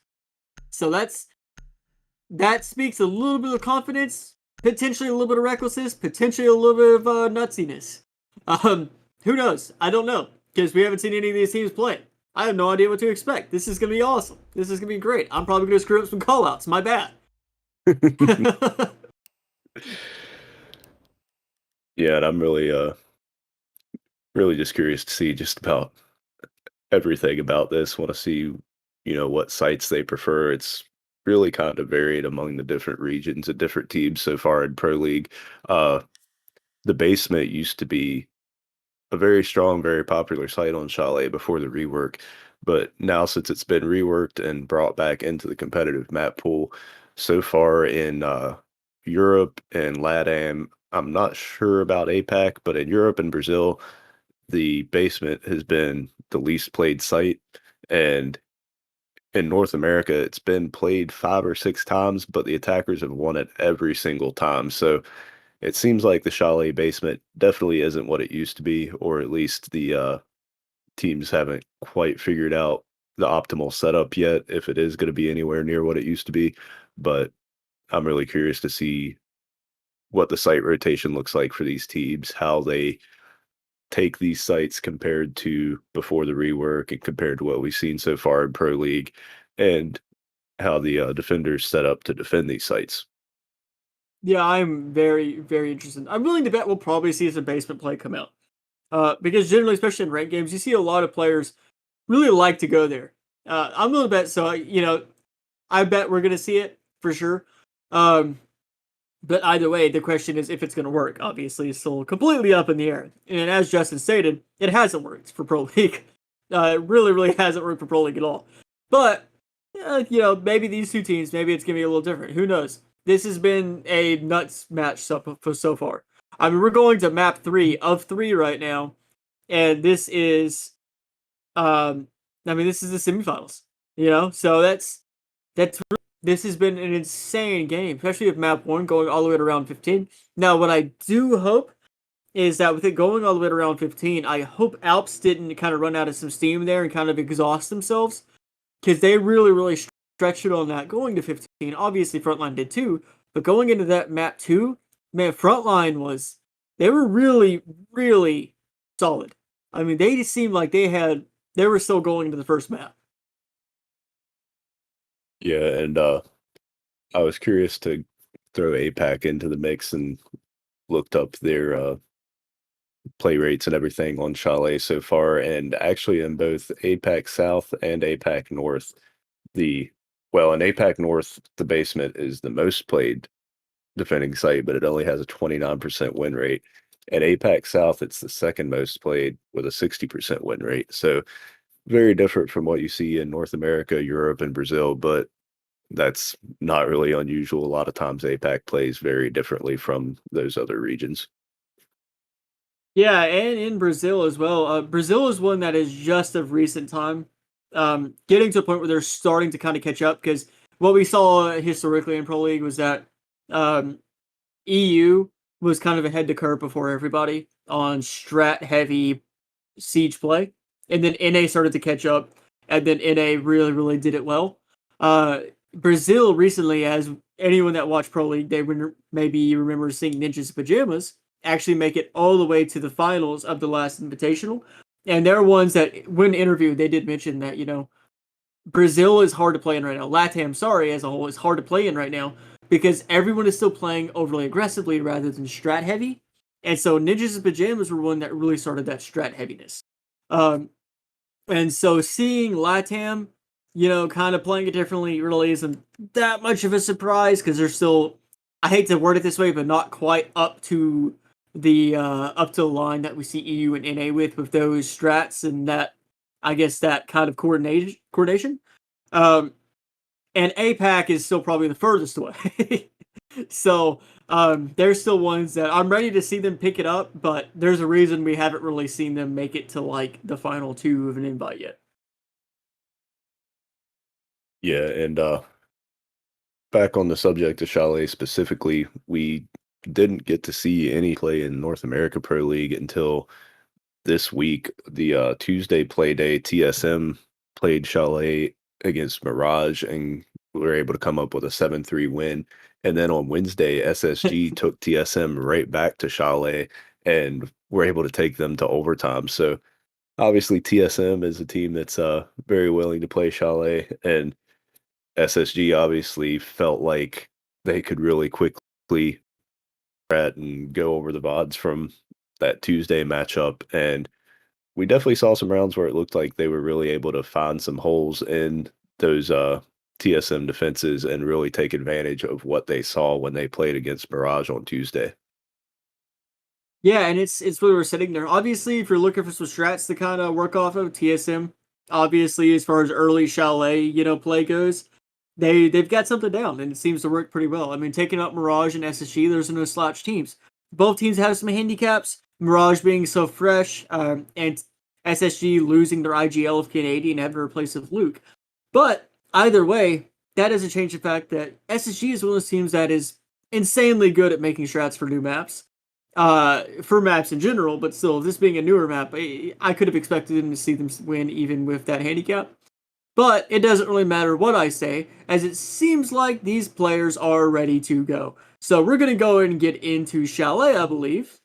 So that speaks a little bit of confidence, potentially a little bit of recklessness, potentially a little bit of nutsiness. Who knows? I don't know, because we haven't seen any of these teams play. I have no idea what to expect. This is going to be awesome. This is going to be great. I'm probably going to screw up some callouts. My bad. Yeah, and I'm really just curious to see just about everything about this. Want to see, what sites they prefer. It's really kind of varied among the different regions and different teams so far in Pro League. The basement used to be a very strong, very popular site on Chalet before the rework, but now since it's been reworked and brought back into the competitive map pool, so far in Europe and LATAM, I'm not sure about APAC, but in Europe and Brazil, the basement has been the least played site, and in North America, it's been played 5 or 6 times, but the attackers have won it every single time. So it seems like the Chalet basement definitely isn't what it used to be, or at least the teams haven't quite figured out the optimal setup yet, if it is going to be anywhere near what it used to be. But I'm really curious to see what the site rotation looks like for these teams, how they take these sites compared to before the rework and compared to what we've seen so far in Pro League, and how the defenders set up to defend these sites. Yeah, I'm very, very interested. I'm willing to bet we'll probably see some basement play come out. Because generally, especially in ranked games, you see a lot of players really like to go there. I'm willing to bet, so, I bet we're going to see it for sure. But either way, the question is if it's going to work. Obviously, it's still completely up in the air. And as Justin stated, it hasn't worked for Pro League. It really, really hasn't worked for Pro League at all. But, maybe these 2 teams, maybe it's going to be a little different. Who knows? This has been a nuts match so far. I mean, we're going to map 3 of 3 right now. And this is, this is the semifinals. So that's this has been an insane game, especially with map 1 going all the way to round 15. Now, what I do hope is that with it going all the way to round 15, I hope Alps didn't kind of run out of some steam there and kind of exhaust themselves, because they really, really stretched it on that going to 15. Obviously, Frontline did too, but going into that map 2, man, Frontline they were really, really solid. I mean, they just seemed like they were still going into the first map. Yeah, and I was curious to throw APAC into the mix and looked up their play rates and everything on Chalet so far, and actually in both APAC South and APAC North, in APAC North, the basement is the most played defending site, but it only has a 29% win rate. At APAC South, it's the second most played with a 60% win rate. So very different from what you see in North America, Europe, and Brazil, but that's not really unusual. A lot of times APAC plays very differently from those other regions. Yeah, and in Brazil as well. Brazil is one that is just of recent time getting to a point where they're starting to kind of catch up, because what we saw historically in Pro League was that EU was kind of ahead to curve before everybody on strat-heavy siege play, and then NA started to catch up, and then NA really, really did it well. Brazil recently, as anyone that watched Pro League, maybe remember seeing Ninjas Pajamas actually make it all the way to the finals of the last Invitational. And they're ones that, when interviewed, they did mention that, Brazil is hard to play in right now. LATAM, sorry, as a whole, is hard to play in right now because everyone is still playing overly aggressively rather than strat heavy. And so Ninjas and Pajamas were one that really started that strat heaviness. Um, and so seeing LATAM, kind of playing it differently really isn't that much of a surprise because they're still, I hate to word it this way, but not quite up to the line that we see EU and NA with those strats and that, I guess, that kind of coordination. Um, and APAC is still probably the furthest away. So there's still ones that I'm ready to see them pick it up, but there's a reason we haven't really seen them make it to like the final two of an invite yet. Yeah, and back on the subject of Chalet specifically, we didn't get to see any play in North America Pro League until this week. The Tuesday play day, TSM played Chalet against Mirage and were able to come up with a 7-3 win. And then on Wednesday, SSG took TSM right back to Chalet and were able to take them to overtime. So obviously TSM is a team that's very willing to play Chalet, and SSG obviously felt like they could really quickly and go over the VODs from that Tuesday matchup. And we definitely saw some rounds where it looked like they were really able to find some holes in those TSM defenses and really take advantage of what they saw when they played against Mirage on Tuesday. Yeah, and it's what we're sitting there. Obviously, if you're looking for some strats to kind of work off of, TSM, obviously, as far as early Chalet, play goes, they've got something down, and it seems to work pretty well. I mean, taking up Mirage and SSG, there's no slouch teams. Both teams have some handicaps. Mirage being so fresh, and SSG losing their IGL of Canadian and having to replace with Luke. But either way, that doesn't change the fact that SSG is one of those teams that is insanely good at making strats for new maps. For maps in general, but still, this being a newer map, I could have expected them to see them win even with that handicap. But it doesn't really matter what I say, as it seems like these players are ready to go. So we're going to go and get into Chalet, I believe.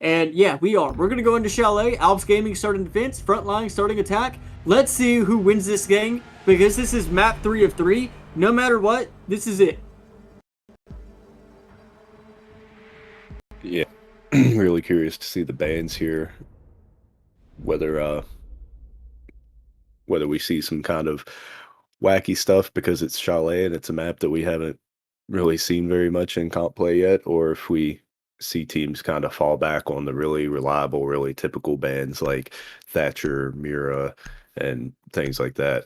And yeah, we are. We're going to go into Chalet, Alps Gaming starting defense, Frontline starting attack. Let's see who wins this game, because this is map 3 of 3. No matter what, this is it. Yeah, really curious to see the bans here, whether we see some kind of wacky stuff because it's Chalet and it's a map that we haven't really seen very much in comp play yet, or if we see teams kind of fall back on the really reliable, really typical bans like Thatcher, Mira, and things like that.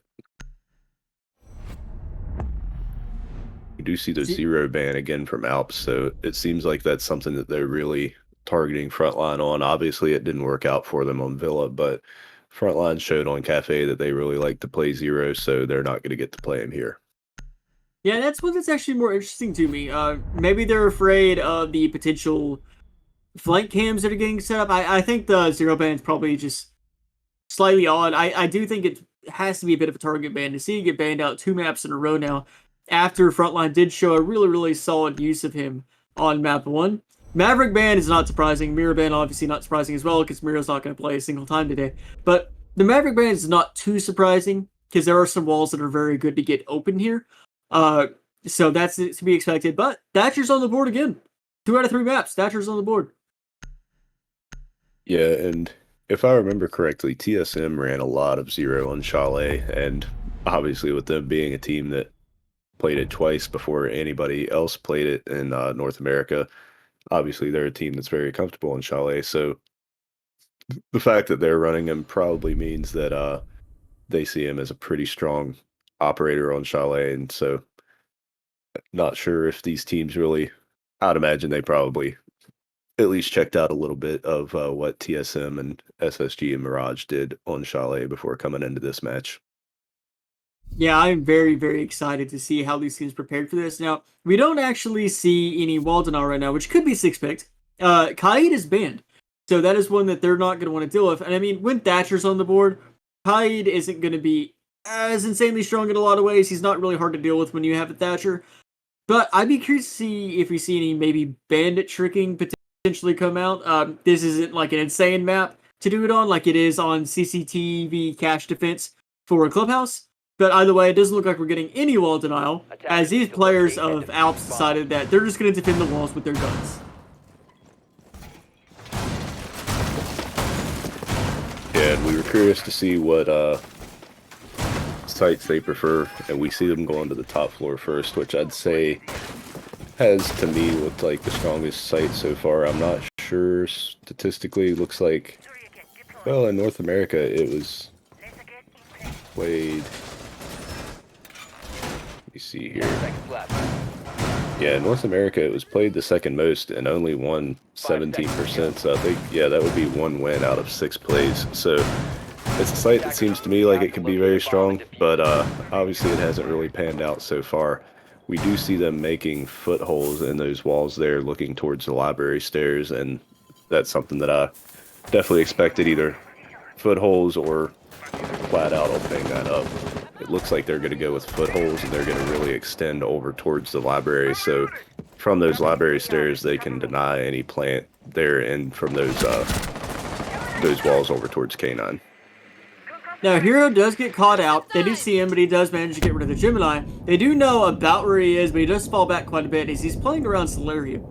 We do see the zero ban again from Alps, so it seems like that's something that they're really targeting Frontline on. Obviously, it didn't work out for them on Villa, but Frontline showed on Cafe that they really like to play zero, so they're not going to get to play him here. Yeah, that's what that's actually more interesting to me. Maybe they're afraid of the potential flank cams that are getting set up. I think the zero ban is probably just slightly odd. I do think it has to be a bit of a target ban to see you get banned out 2 maps in a row now after Frontline did show a really, really solid use of him on map 1. Maverick ban is not surprising. Mirror ban obviously not surprising as well because Mirror's not going to play a single time today. But the Maverick ban is not too surprising because there are some walls that are very good to get open here. So that's to be expected. But Thatcher's on the board again. 2 out of 3 maps. Thatcher's on the board. Yeah, and if I remember correctly, TSM ran a lot of zero on Chalet, and obviously with them being a team that played it twice before anybody else played it in North America, obviously they're a team that's very comfortable in Chalet. So the fact that they're running him probably means that they see him as a pretty strong operator on Chalet, and so not sure if these teams really, I'd imagine they probably at least checked out a little bit of what TSM and SSG and Mirage did on Chalet before coming into this match. Yeah, I'm very, very excited to see how these teams prepared for this. Now, we don't actually see any Waldenau right now, which could be 6-picked. Kaid is banned, so that is one that they're not going to want to deal with. And I mean, when Thatcher's on the board, Kaid isn't going to be as insanely strong in a lot of ways. He's not really hard to deal with when you have a Thatcher. But I'd be curious to see if we see any maybe bandit tricking potentially come out. This isn't like an insane map to do it on like it is on CCTV cache defense for a clubhouse. But either way, it doesn't look like we're getting any wall denial, as these players of Alps decided that they're just going to defend the walls with their guns. Yeah, and we were curious to see what sites they prefer, and we see them going to the top floor first, which I'd say has, to me, looked like the strongest site so far. I'm not sure statistically. It looks like, well, in North America, it was played. Let me see here. Yeah, in North America, it was played the second most and only won 17%. So I think, yeah, that would be 1 win out of 6 plays. So it's a site that seems to me like it could be very strong, but obviously it hasn't really panned out so far. We do see them making footholds in those walls there, looking towards the library stairs, and that's something that I definitely expected, either footholds or flat out opening that up. It looks like they're going to go with footholds, and they're going to really extend over towards the library. So from those library stairs, they can deny any plant there, and from those walls over towards K9. Now, Hero does get caught out. They do see him, but he does manage to get rid of the Gemini. They do know about where he is, but he does fall back quite a bit as he's playing around Solarium.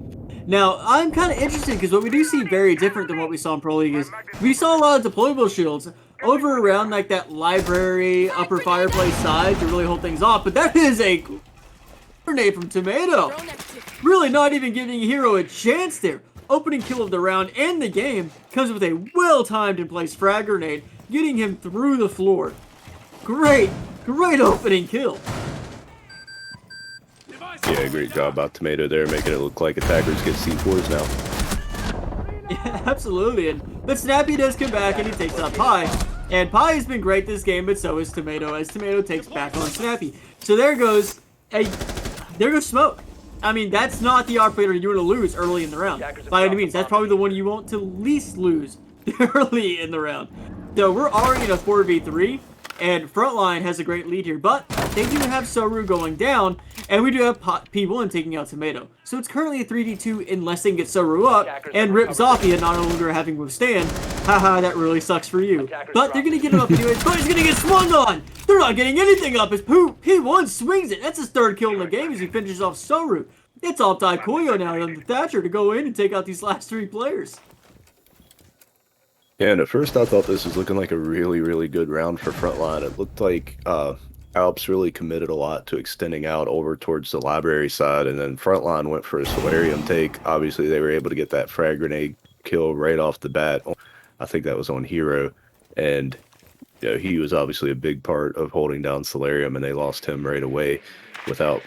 Now, I'm kind of interested because what we do see very different than what we saw in Pro League is we saw a lot of deployable shields over around like that library, upper fireplace side to really hold things off, but that is a grenade from Tomato. Really not even giving Hero a chance there. Opening kill of the round and the game comes with a well-timed in place frag grenade, getting him through the floor. Great opening kill. Yeah, great job by Tomato there, making it look like attackers get C4s now. Yeah, absolutely. But Snappy does come back and he takes out Pie. And Pie has been great this game, but so is Tomato, as Tomato takes back on Snappy. So there goes Smoke. I mean, that's not the operator you want to lose early in the round. By any means, that's probably the one you want to least lose early in the round. So we're already in a 4v3, and Frontline has a great lead here, but they do have Soru going down, and we do have P1 taking out Tomato. So it's currently a 3v2 unless they can get Soru up, and rip Zofia not longer having withstand. Haha, that really sucks for you. But they're going to get him up anyways, but he's going to get swung on! They're not getting anything up as P1 swings it. That's his 3rd kill in the game as he finishes off Soru. It's Altai Koyo now on the Thatcher to go in and take out these last 3 players. Yeah, and at first I thought this was looking like a really, really good round for Frontline. It looked like Alps really committed a lot to extending out over towards the library side, and then Frontline went for a Solarium take. Obviously, they were able to get that frag grenade kill right off the bat. I think that was on Hero, and you know, he was obviously a big part of holding down Solarium, and they lost him right away without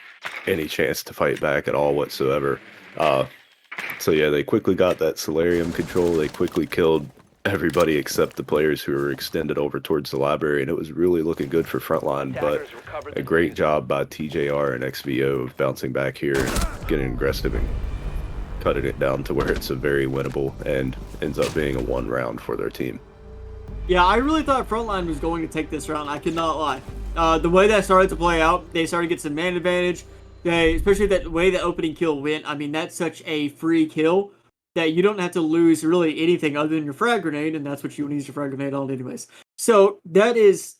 any chance to fight back at all whatsoever. So yeah, they quickly got that Solarium control. They quickly killed everybody except the players who were extended over towards the library, and it was really looking good for Frontline, but a great job by TJR and XVO of bouncing back here and getting aggressive and cutting it down to where it's a very winnable and ends up being a 1 round for their team. Yeah, I really thought Frontline was going to take this round, I cannot lie. The way that started to play out, they started to get some man advantage. Especially the way the opening kill went, I mean, that's such a free kill that you don't have to lose really anything other than your frag grenade, and that's what you want to use your frag grenade on anyways. So that is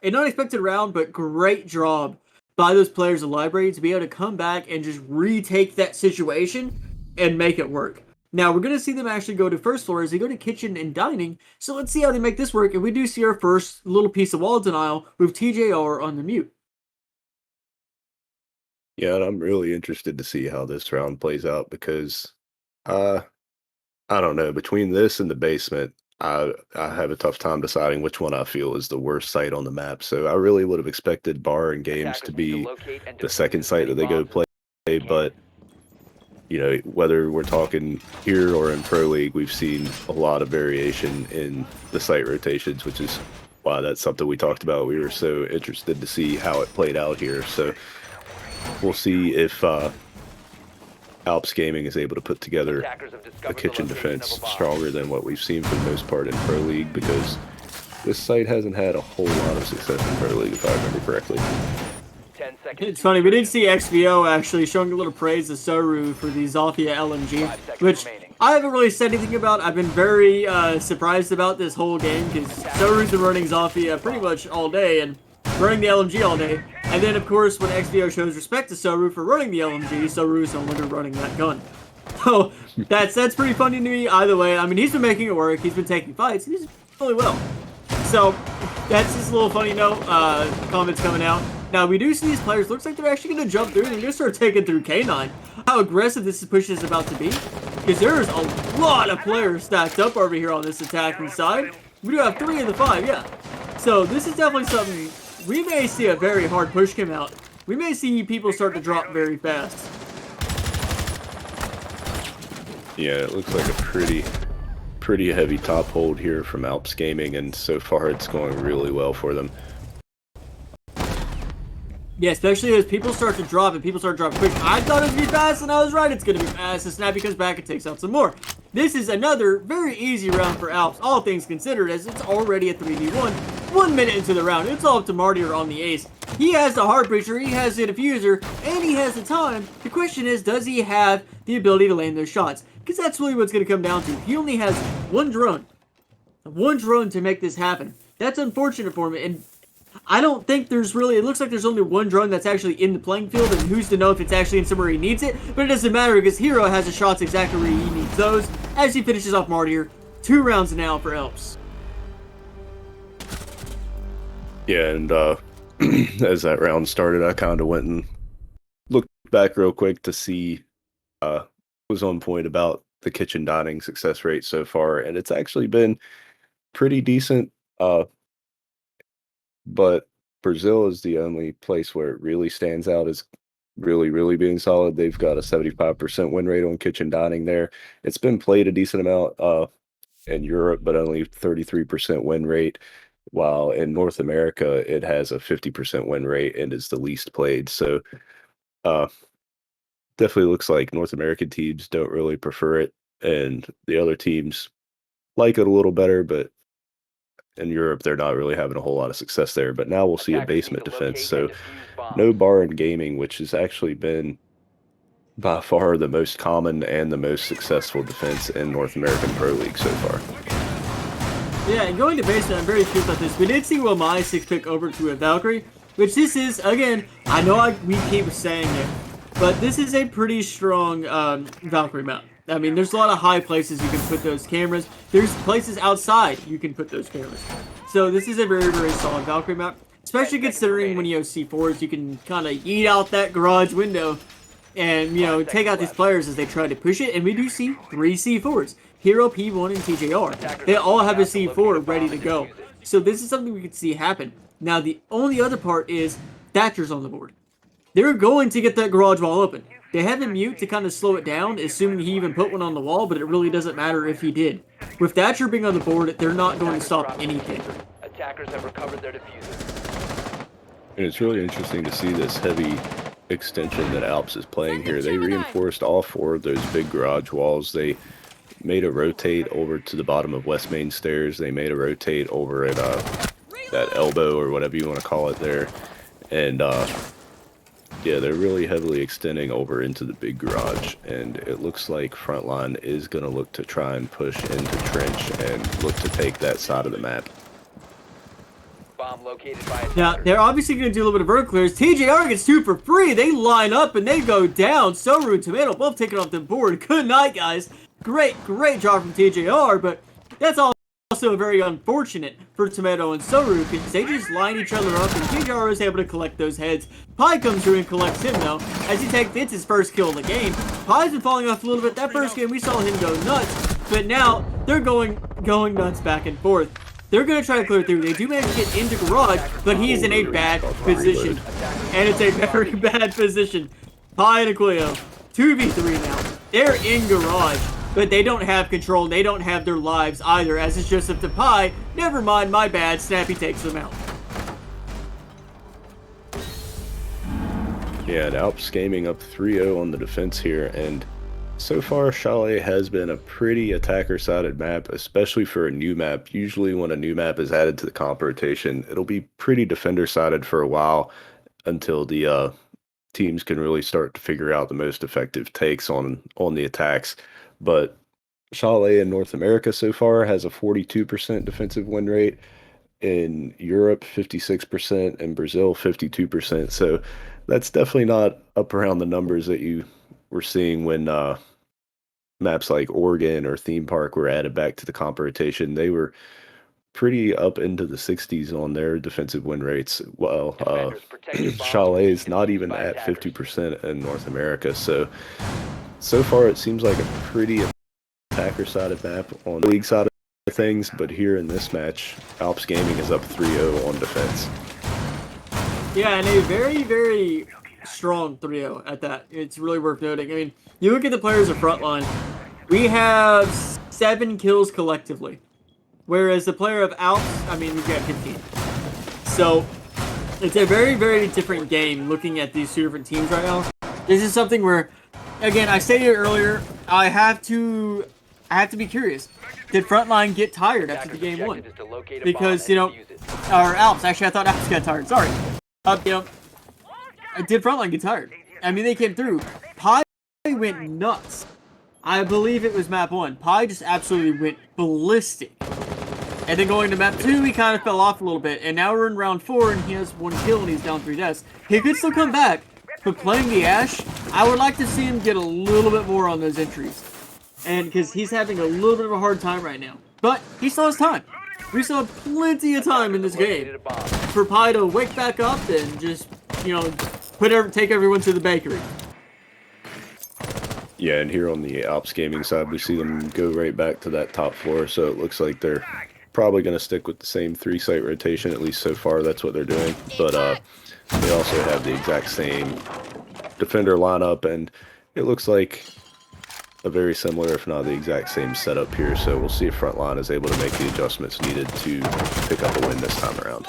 an unexpected round, but great job by those players of Library to be able to come back and just retake that situation and make it work. Now, we're going to see them actually go to first floor as they go to kitchen and dining, so let's see how they make this work, and we do see our first little piece of wall denial with TJR on the mute. Yeah, and I'm really interested to see how this round plays out because I don't know. Between this and the basement, I have a tough time deciding which one I feel is the worst site on the map. So I really would have expected Bar and Games to be the second site that they go play. But, you know, whether we're talking here or in Pro League, we've seen a lot of variation in the site rotations, which is why that's something we talked about. We were so interested to see how it played out here. So we'll see if Alps Gaming is able to put together a kitchen defense stronger than what we've seen for the most part in Pro League, because this site hasn't had a whole lot of success in Pro League, if I remember correctly. It's funny, we did see XVO actually showing a little praise to Soru for the Zofia LMG, which I haven't really said anything about. I've been very surprised about this whole game, because Soru's been running Zofia pretty much all day, and running the LMG all day. And then, of course, when XVO shows respect to Soru for running the LMG, Soru is no longer running that gun. So that's pretty funny to me. Either way, I mean, he's been making it work. He's been taking fights. He's really well. So that's just a little funny note. Comments coming out. Now we do see these players. Looks like they're actually going to jump through. They're going to start taking through K9. How aggressive this push is about to be, because there's a lot of players stacked up over here on this attacking side. We do have 3 of the 5, yeah. So this is definitely something. We may see a very hard push come out. We may see people start to drop very fast. Yeah, it looks like a pretty heavy top hold here from Alps Gaming, and so far it's going really well for them. Yeah, especially as people start to drop and people start dropping quick. I thought it would be fast, and I was right. It's going to be fast. And Snappy comes back and takes out some more. This is another very easy round for Alps, all things considered, as it's already a 3v1. 1 minute into the round, it's all up to Martyr on the ace. He has the heart breacher, he has the diffuser, and he has the time. The question is, does he have the ability to land those shots? Because that's really what's going to come down to. He only has one drone to make this happen. That's unfortunate for him, and I don't think there's really, it looks like there's only one drone that's actually in the playing field, and who's to know if it's actually in somewhere he needs it, but it doesn't matter because Hero has the shots exactly where he needs those, as he finishes off Martyr. 2 rounds now for Alps. Yeah, and as that round started, I kind of went and looked back real quick to see was on point about the kitchen dining success rate so far, and it's actually been pretty decent. But Brazil is the only place where it really stands out as really being solid. They've got a 75% win rate on kitchen dining there. It's been played a decent amount in Europe, but only 33% win rate, while in North America it has a 50% win rate and is the least played. So definitely looks like North American teams don't really prefer it, and the other teams like it a little better, but in Europe they're not really having a whole lot of success there. But now we'll see a basement defense, so no bar in gaming, which has actually been by far the most common and the most successful defense in North American Pro League so far. Yeah, and going to basement, I'm very curious about this. We did see Wamai 6-pick over to a Valkyrie, which this is, again, I know we keep saying it, but this is a pretty strong Valkyrie map. I mean, there's a lot of high places you can put those cameras. There's places outside you can put those cameras. So this is a very solid Valkyrie map, especially considering when you have C4s, you can kind of eat out that garage window and, you know, take out these players as they try to push it. And we do see 3 C4s. Hero, P1, and TJR. They all have a C4 ready to go. So this is something we could see happen. Now, the only other part is Thatcher's on the board. They're going to get that garage wall open. They have him mute to kind of slow it down, assuming he even put one on the wall, but it really doesn't matter if he did. With Thatcher being on the board, they're not going to stop anything. Attackers have recovered their diffuser. And it's really interesting to see this heavy extension that Alps is playing here. They reinforced all 4 of those big garage walls. They made a rotate over to the bottom of West Main Stairs. They made a rotate over at that elbow or whatever you want to call it there. And yeah, they're really heavily extending over into the big garage, and it looks like Frontline is going to look to try and push into trench and look to take that side of the map. Bomb located by Now, they're obviously going to do a little bit of vertical clears. TJR gets 2 for free. They line up and they go down. Soru and Tomato both taking off the board. Good night, guys. Great job from TJR, but that's also very unfortunate for Tomato and Soru because they just line each other up and TJR is able to collect those heads. Pi comes through and collects him though, as he gets his first kill in the game. Pi's been falling off a little bit. That first game we saw him go nuts, but now they're going nuts back and forth. They're going to try to clear through. They do manage to get into garage, but he is in a bad position. And it's a very bad position. Pi and Aquio, 2v3 now. They're in garage, but they don't have control. They don't have their lives either, as it's just up to Pi. Never mind, my bad. Snappy takes them out. Yeah, and Alps Gaming up 3-0 on the defense here, and so far Chalet has been a pretty attacker-sided map, especially for a new map. Usually when a new map is added to the comp rotation, it'll be pretty defender-sided for a while until the teams can really start to figure out the most effective takes on the attacks. But Chalet in North America so far has a 42% defensive win rate, in Europe 56%, and Brazil 52%. So that's definitely not up around the numbers that you were seeing when maps like Oregon or Theme Park were added back to the comp rotation. They were pretty up into the 60s on their defensive win rates. Well, Defenders, protect your bombs from Chalet being is not consumed even by at attackers. 50% in North America. So far it seems like a pretty attacker-sided map on the league side of things, but here in this match, Alps Gaming is up 3-0 on defense. Yeah, and a very, very strong 3-0 at that. It's really worth noting. I mean, you look at the players of Frontline, we have 7 kills collectively. Whereas the player of Alps, I mean, we've got 15. So, it's a very, very different game looking at these two different teams right now. This is something where, again, I stated earlier, I have to be curious. Did Frontline get tired after the game one? Because, you know, or Alps, actually I thought Alps got tired, sorry. You know, did Frontline get tired? I mean, they came through. Pi went nuts. I believe it was map 1. Pi just absolutely went ballistic. And then going to map 2, he kind of fell off a little bit. And now we're in round 4, and he has 1 kill, and he's down 3 deaths. He could still come back, but playing the Ash, I would like to see him get a little bit more on those entries. And because he's having a little bit of a hard time right now. But he still has time. We still have plenty of time in this game for Pi to wake back up and just, you know, take everyone to the bakery. Yeah, and here on the Alps Gaming side, we see them go right back to that top floor, so it looks like they're probably going to stick with the same 3-site rotation, at least so far. That's what they're doing. But they also have the exact same defender lineup, and it looks like a very similar, if not the exact same setup here. So we'll see if Frontline is able to make the adjustments needed to pick up a win this time around.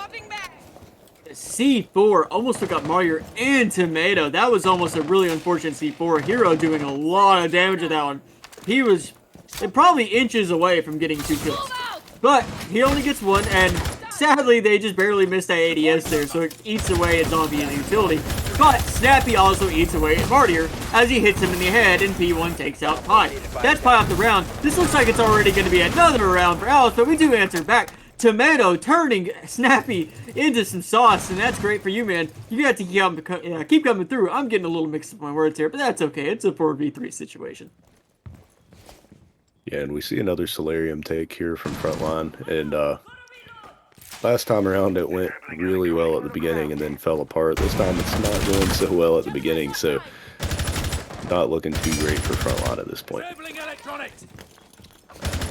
C4 almost took out Mario and Tomato. That was almost a really unfortunate C4. Hero doing a lot of damage with that one. He was probably inches away from getting 2 kills. But he only gets 1, and sadly they just barely missed that ADS there, so it eats away at Zombie and Utility. But Snappy also eats away at Martyr as he hits him in the head, and P1 takes out Pi. That's Pi off the round. This looks like it's already going to be another round for Alice, but we do answer back. Tomato turning Snappy into some sauce, and that's great for you, man. You got to keep coming through. I'm getting a little mixed up my words here, but that's okay. It's a 4v3 situation. Yeah, and we see another Solarium take here from Frontline, and last time around it went really well at the beginning and then fell apart. This time it's not going so well at the beginning, so not looking too great for Frontline at this point.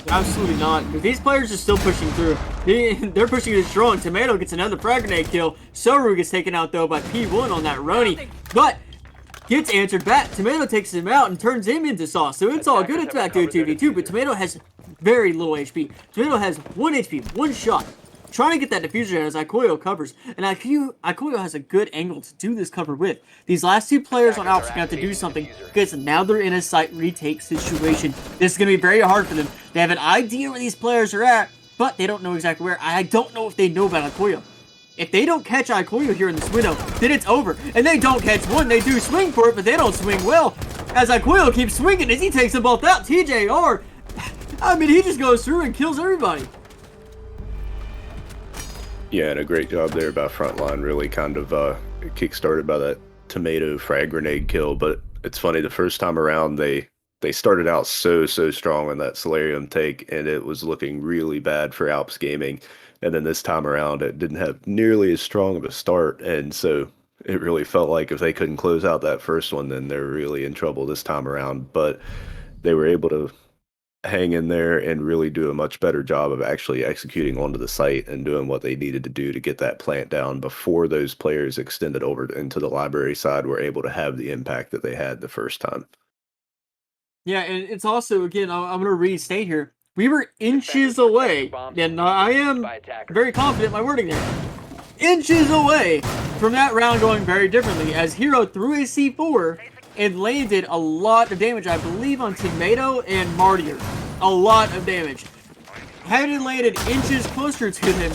Absolutely not. But these players are still pushing through. They're pushing it strong. Tomato gets another frag grenade kill. Soru gets taken out though by P1 on that Roni, but gets answered back. Tomato takes him out and turns him into sauce. So it's all good. It's back to a 2v2, but Tomato has very little HP. Tomato has 1 HP, 1 shot. Trying to get that diffuser down as Ikoyo covers. And Ikoyo has a good angle to do this cover with. These last 2 players on Alps are going to have to do something because now they're in a site retake situation. This is going to be very hard for them. They have an idea where these players are at, but they don't know exactly where. I don't know if they know about Ikoyo. If they don't catch Ikoyo here in this window, then it's over. And they don't catch one. They do swing for it, but they don't swing well. As Ikoyo keeps swinging as he takes them both out. TJR, I mean, he just goes through and kills everybody. Yeah, and a great job there by Frontline, really kind of kick-started by that Tomato frag grenade kill. But it's funny, the first time around they started out so strong on that Solarium take, and it was looking really bad for Alps Gaming. And then this time around, it didn't have nearly as strong of a start, and so it really felt like if they couldn't close out that first one, then they're really in trouble this time around. But they were able to hang in there and really do a much better job of actually executing onto the site and doing what they needed to do to get that plant down before those players extended over into the library side were able to have the impact that they had the first time. Yeah, and it's also, again, I'm going to restate here, we were inches away, and I am very confident in my wording there, inches away from that round going very differently, as Hero threw a C4 and landed a lot of damage, I believe, on Tomato and Martyr. A lot of damage. Had it landed inches closer to them,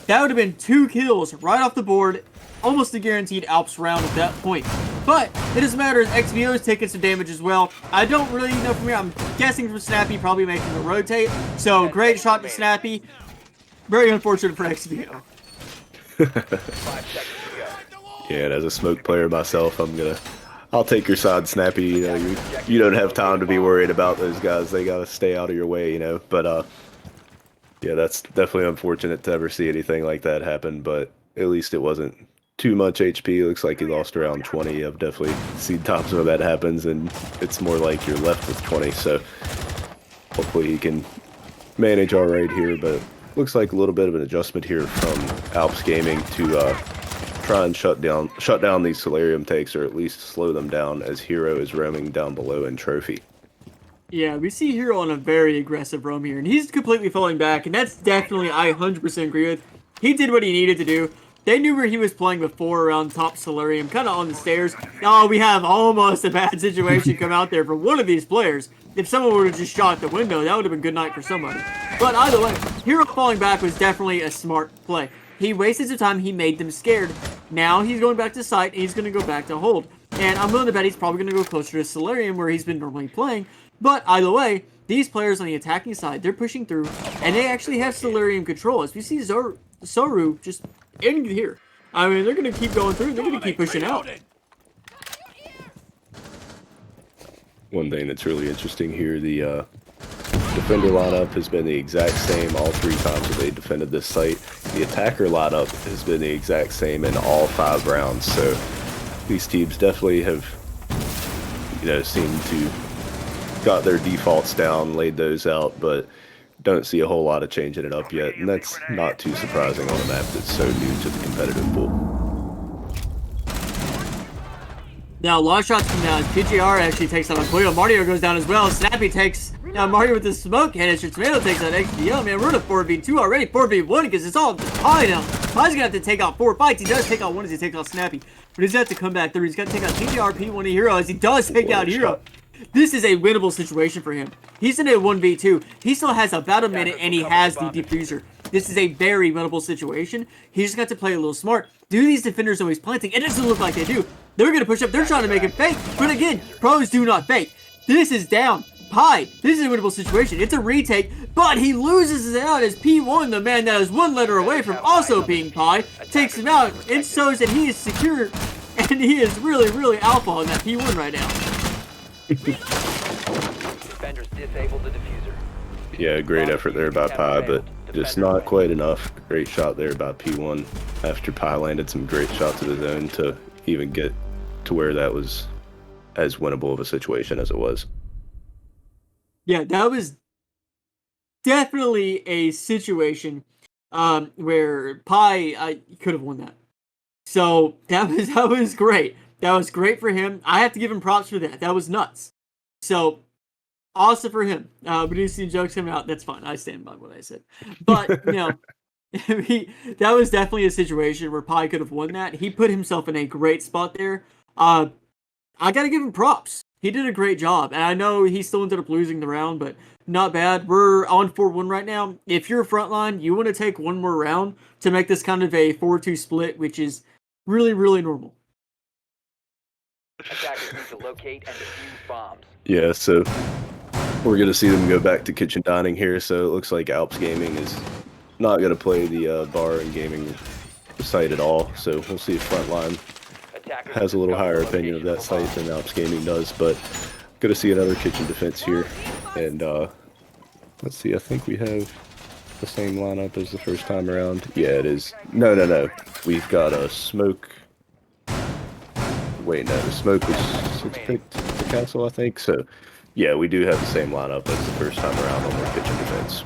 that would have been 2 kills right off the board, almost a guaranteed Alps round at that point. But it doesn't matter, as XVO is taking some damage as well. I don't really know from here. I'm guessing from Snappy probably making a rotate. So great shot to Snappy. Very unfortunate for XBO. Yeah, and as a smoke player myself, I'll take your side, Snappy. You know, you don't have time to be worried about those guys. They gotta stay out of your way, you know. But yeah, that's definitely unfortunate to ever see anything like that happen. But at least it wasn't too much HP. It looks like he lost around 20. I've definitely seen times where that happens, and it's more like you're left with 20. So hopefully he can manage all right here. But looks like a little bit of an adjustment here from Alps Gaming to try and shut down these Solarium takes, or at least slow them down as Hero is roaming down below in Trophy. Yeah, we see Hero on a very aggressive roam here, and he's completely falling back, and that's definitely, I 100% agree with. He did what he needed to do. They knew where he was playing before around top Solarium, kind of on the stairs. Oh, we have almost a bad situation come out there for one of these players. If someone would have just shot the window, that would have been good night for somebody. But either way, Hero falling back was definitely a smart play. He wasted some time, he made them scared. Now he's going back to site, and he's going to go back to hold. And I'm willing to bet he's probably going to go closer to Solarium where he's been normally playing. But either way, these players on the attacking side, they're pushing through, and they actually have Solarium control. As we see Soru just in here. I mean, they're going to keep going through, they're going to keep pushing out. One thing that's really interesting here, the defender lineup has been the exact same all 3 times that they defended this site. The attacker lineup has been the exact same in all 5 rounds. So these teams definitely have, you know, seemed to got their defaults down, laid those out, but don't see a whole lot of changing it up yet. And that's not too surprising on a map that's so new to the competitive pool. Now, a lot of shots come down. PGR actually takes out Mario. Mario goes down as well. Snappy takes now Mario with the smoke, and Tomato takes out XDL. Man, we're in a 4v2 already. 4v1 because it's all Pie now. Pie's gonna have to take out 4 fights. He does take out one as he takes out Snappy, but he's got to come back through. He's got to take out PGR, P1 Hero as he does take out Hero. This is a winnable situation for him. He's in a 1v2. He still has about a minute, and he has the diffuser. This is a very winnable situation. He just got to play a little smart. Do these defenders always planting? It doesn't look like they do. They're going to push up. They're trying to make it fake. But again, pros do not fake. This is down. Pie. This is a winnable situation. It's a retake, but he loses it out as P1, the man that is 1 letter away from also being Pie, takes him out and shows that he is secure, and he is really, really alpha on that P1 right now. Defenders disabled the diffuser. Yeah, great effort there by Pie, but just not quite enough. Great shot there by P1 after Pie landed some great shots of his own to even get to where that was as winnable of a situation as it was. Yeah, that was definitely a situation where Pie could have won that. So that was great. That was great for him. I have to give him props for that. That was nuts. So awesome for him. We do see jokes coming out. That's fine. I stand by what I said. But, you know, that was definitely a situation where Pie could have won that. He put himself in a great spot there. I got to give him props. He did a great job. And I know he still ended up losing the round, but not bad. We're on 4-1 right now. If you're Frontline, you want to take one more round to make this kind of a 4-2 split, which is really, really normal. Attackers need to locate and defuse bombs. Yeah, so we're going to see them go back to kitchen dining here. So it looks like Alps Gaming is not going to play the bar and gaming site at all. So we'll see if Frontline has a little higher opinion of that site than Alps Gaming does. But going to see another kitchen defense here. And let's see, I think we have the same lineup as the first time around. Yeah, it is. No. We've got a smoke. Wait, no, the smoke was picked the castle, I think. So, yeah, we do have the same lineup as the first time around on their kitchen defense.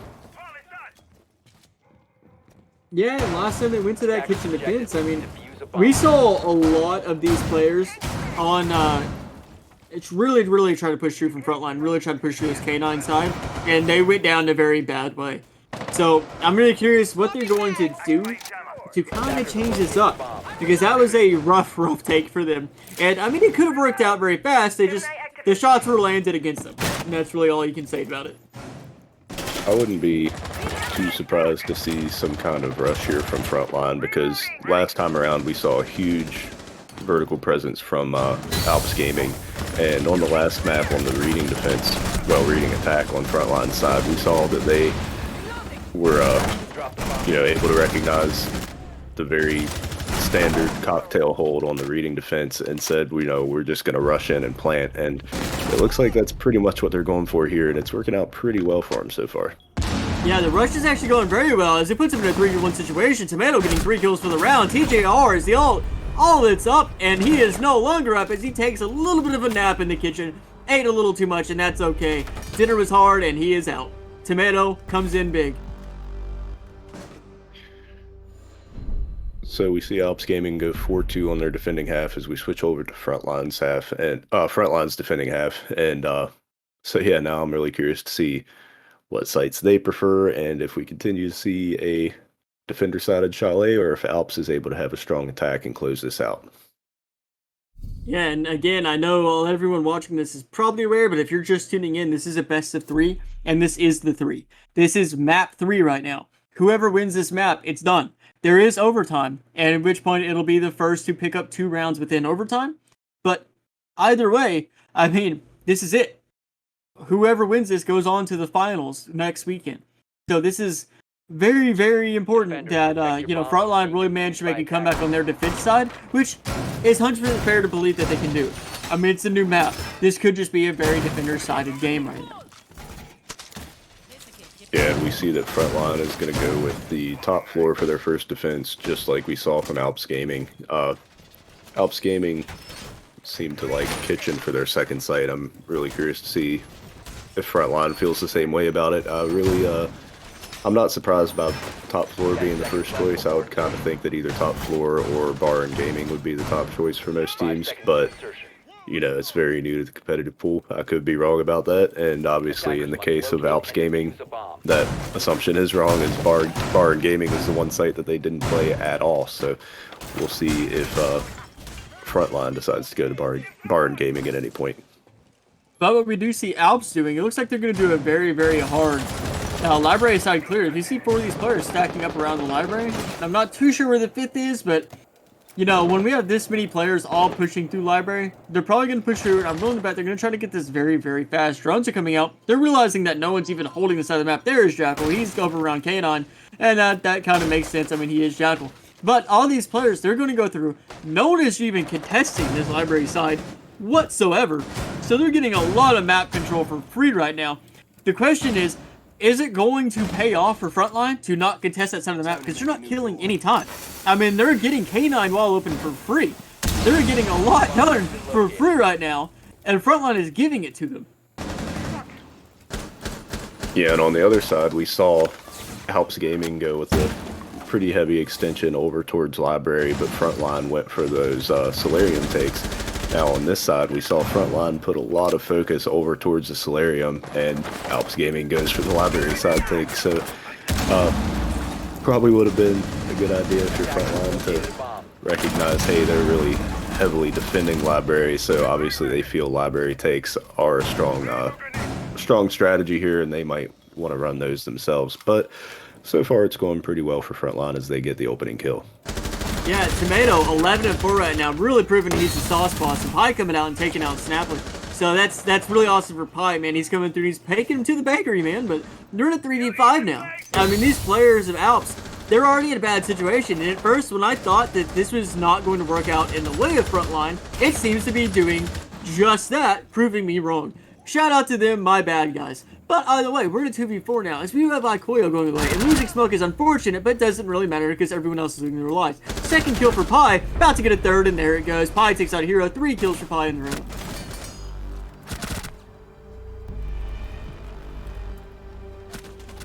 Yeah, last time they went to that kitchen defense, I mean, we saw a lot of these players on, it's really trying to push through from Frontline, really trying to push through this K9 side, and they went down a very bad way. So, I'm really curious what they're going to do to kind of change this up, because that was a rough take for them. And, I mean, it could have worked out very fast, the shots were landed against them, and that's really all you can say about it. I wouldn't be too surprised to see some kind of rush here from Frontline, because last time around we saw a huge vertical presence from Alps Gaming, and on the last map on the reading defense, reading attack on Frontline side, we saw that they were able to recognize the very standard cocktail hold on the reading defense and said, we're just going to rush in and plant. And it looks like that's pretty much what they're going for here, and it's working out pretty well for them so far. Yeah, the rush is actually going very well as it puts him in a 3-1 situation. Tomato getting 3 kills for the round. TJR is the all that's up, and he is no longer up as he takes a little bit of a nap in the kitchen. Ate a little too much, and that's okay. Dinner was hard, and he is out. Tomato comes in big. So we see Alps Gaming go 4-2 on their defending half as we switch over to Frontline's half and Frontline's defending half. And so yeah, now I'm really curious to see what sites they prefer and if we continue to see a defender-sided chalet or if Alps is able to have a strong attack and close this out. Yeah, and again, I know everyone watching this is probably aware, but if you're just tuning in, this is a best of 3, and this is the 3. This is map 3 right now. Whoever wins this map, it's done. There is overtime, and at which point it'll be the first to pick up 2 rounds within overtime. But either way, I mean, this is it. Whoever wins this goes on to the finals next weekend. So this is very, very important that, Frontline really managed to make a comeback on their defense side, which is 100% fair to believe that they can do. I mean, it's a new map. This could just be a very defender-sided game right now. Yeah, and we see that Frontline is going to go with the top floor for their first defense, just like we saw from Alps Gaming. Alps Gaming seemed to like kitchen for their second site. I'm really curious to see if Frontline feels the same way about it. I'm not surprised about top floor being the first choice. I would kind of think that either top floor or bar and gaming would be the top choice for most teams, but it's very new to the competitive pool. I could be wrong about that, and obviously in the case of Alps Gaming, that assumption is wrong, as bar and gaming is the one site that they didn't play at all. So we'll see if Frontline decides to go to bar and gaming at any point. But what we do see Alps doing, it looks like they're going to do a very, very hard library side clear. If you see 4 of these players stacking up around the library, I'm not too sure where the 5th is, but when we have this many players all pushing through library, they're probably going to push through, and I'm willing to bet they're going to try to get this very, very fast. Drones are coming out. They're realizing that no one's even holding the side of the map. There is Jackal. He's over around K9, and that kind of makes sense. I mean, he is Jackal. But all these players, they're going to go through. No one is even contesting this library side whatsoever. So they're getting a lot of map control for free right now. The question is it going to pay off for Frontline to not contest that side of the map? Because they're not killing any time. I mean, they're getting K9 wall open for free. They're getting a lot done for free right now, and Frontline is giving it to them. Yeah, and on the other side, we saw Alps Gaming go with a pretty heavy extension over towards Library, but Frontline went for those Solarium takes. Now on this side, we saw Frontline put a lot of focus over towards the Solarium, and Alps Gaming goes for the Library side take. So probably would have been a good idea for Frontline to recognize, hey, they're really heavily defending Library, so obviously they feel Library takes are a strong strategy here, and they might want to run those themselves. But so far, it's going pretty well for Frontline as they get the opening kill. Yeah, Tomato 11-4 right now, really proving he's the sauce boss. And Pie coming out and taking out Snapper. So that's really awesome for Pie, man. He's coming through, he's taking him to the bakery, man. But they're in a 3v5 now. I mean, these players of Alps, they're already in a bad situation. And at first, when I thought that this was not going to work out in the way of Frontline, it seems to be doing just that, proving me wrong. Shout out to them, my bad, guys. But either way, we're in a 2v4 now, as we have Ikoyo going away, and losing Smoke is unfortunate, but it doesn't really matter because everyone else is losing their lives. Second kill for Pie, about to get a third, and there it goes. Pie takes out a hero, 3 kills for Pie in the round.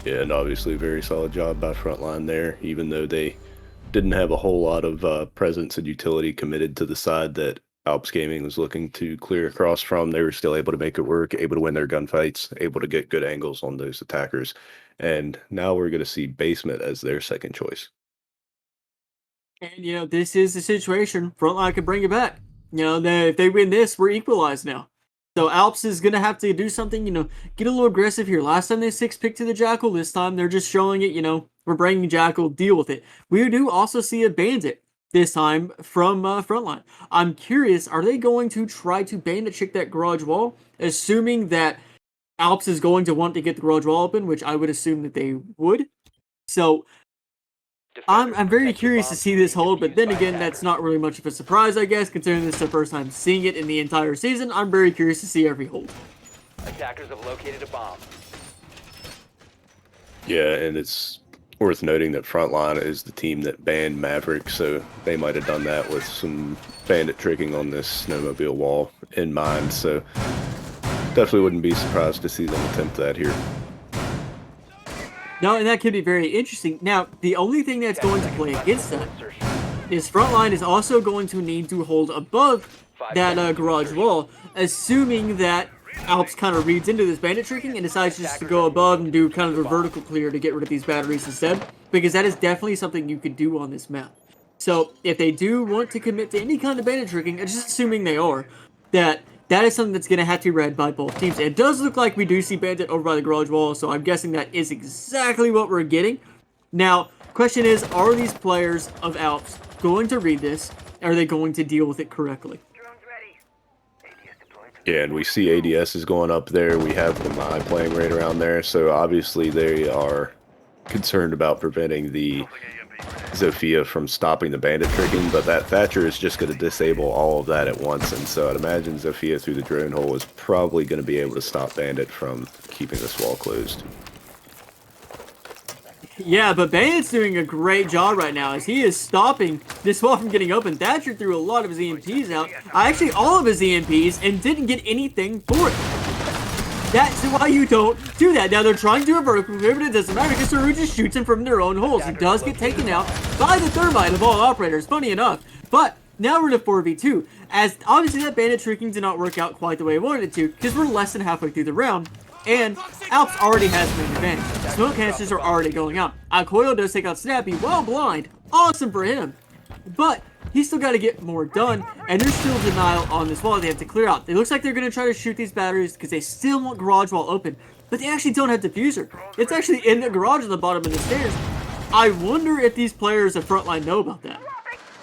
Yeah, and obviously very solid job by Frontline there, even though they didn't have a whole lot of presence and utility committed to the side that Alps Gaming was looking to clear across from. They were still able to make it work, able to win their gunfights, able to get good angles on those attackers. And now we're going to see Basement as their second choice. And, this is the situation. Frontline could bring it back. If they win this, we're equalized now. So Alps is going to have to do something, get a little aggressive here. Last time they 6-picked to the Jackal. This time they're just showing it, we're bringing Jackal, deal with it. We do also see a Bandit this time from Frontline. I'm curious, are they going to try to Bandit check that garage wall, assuming that Alps is going to want to get the garage wall open, which I would assume that they would. So I'm very curious to see this hold, but then again, that's not really much of a surprise, I guess, considering this is the first time seeing it in the entire season. I'm very curious to see every hold. Attackers have located a bomb. Yeah, and it's worth noting that Frontline is the team that banned Maverick, so they might have done that with some bandit tricking on this snowmobile wall in mind, so definitely wouldn't be surprised to see them attempt that here. No, and that could be very interesting. Now, the only thing that's going to play against that is Frontline is also going to need to hold above that garage wall, assuming that Alps kind of reads into this bandit tricking and decides just to go above and do kind of a vertical clear to get rid of these batteries instead, because that is definitely something you could do on this map. So, if they do want to commit to any kind of bandit tricking, and just assuming they are, that is something that's going to have to be read by both teams. It does look like we do see bandit over by the garage wall, so I'm guessing that is exactly what we're getting. Now, question is, are these players of Alps going to read this? Are they going to deal with it correctly? Yeah, and we see ADS is going up there. We have the Mai playing right around there, so obviously they are concerned about preventing the Zofia from stopping the bandit tricking, but that Thatcher is just going to disable all of that at once, and so I'd imagine Zofia through the drone hole is probably going to be able to stop bandit from keeping this wall closed. Yeah, but Bandit's doing a great job right now as he is stopping this wall from getting open. Thatcher threw a lot of his EMPs out. Actually, all of his EMPs, and didn't get anything for it. That's why you don't do that. Now, they're trying to do a vertical clear, but it doesn't matter because Saru just shoots him from their own holes. He does get taken out by the thermite of all operators, funny enough. But now we're in a 4v2, as obviously that bandit tricking did not work out quite the way I wanted it to, because we're less than halfway through the round. And Alps already has main advantage. Smoke canisters are already going out. Alcoil does take out Snappy while blind. Awesome for him. But he's still got to get more done. And there's still denial on this wall they have to clear out. It looks like they're going to try to shoot these batteries because they still want garage wall open. But they actually don't have diffuser. It's actually in the garage at the bottom of the stairs. I wonder if these players at Frontline know about that.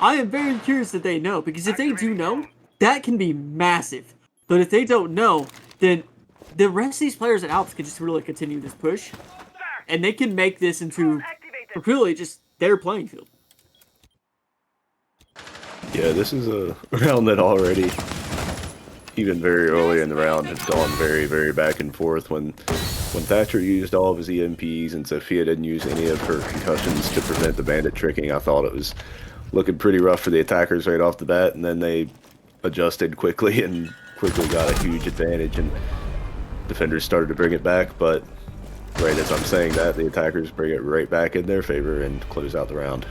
I am very curious that they know. Because if they do know, that can be massive. But if they don't know, then the rest of these players at Alps can just really continue this push, and they can make this into really just their playing field. Yeah, this is a round that already, even very early in the round, has gone very, very back and forth. When Thatcher used all of his EMPs and Zofia didn't use any of her concussions to prevent the bandit tricking, I thought it was looking pretty rough for the attackers right off the bat, and then they adjusted quickly and quickly got a huge advantage, and defenders started to bring it back, but right as I'm saying that, the attackers bring it right back in their favor and close out the round.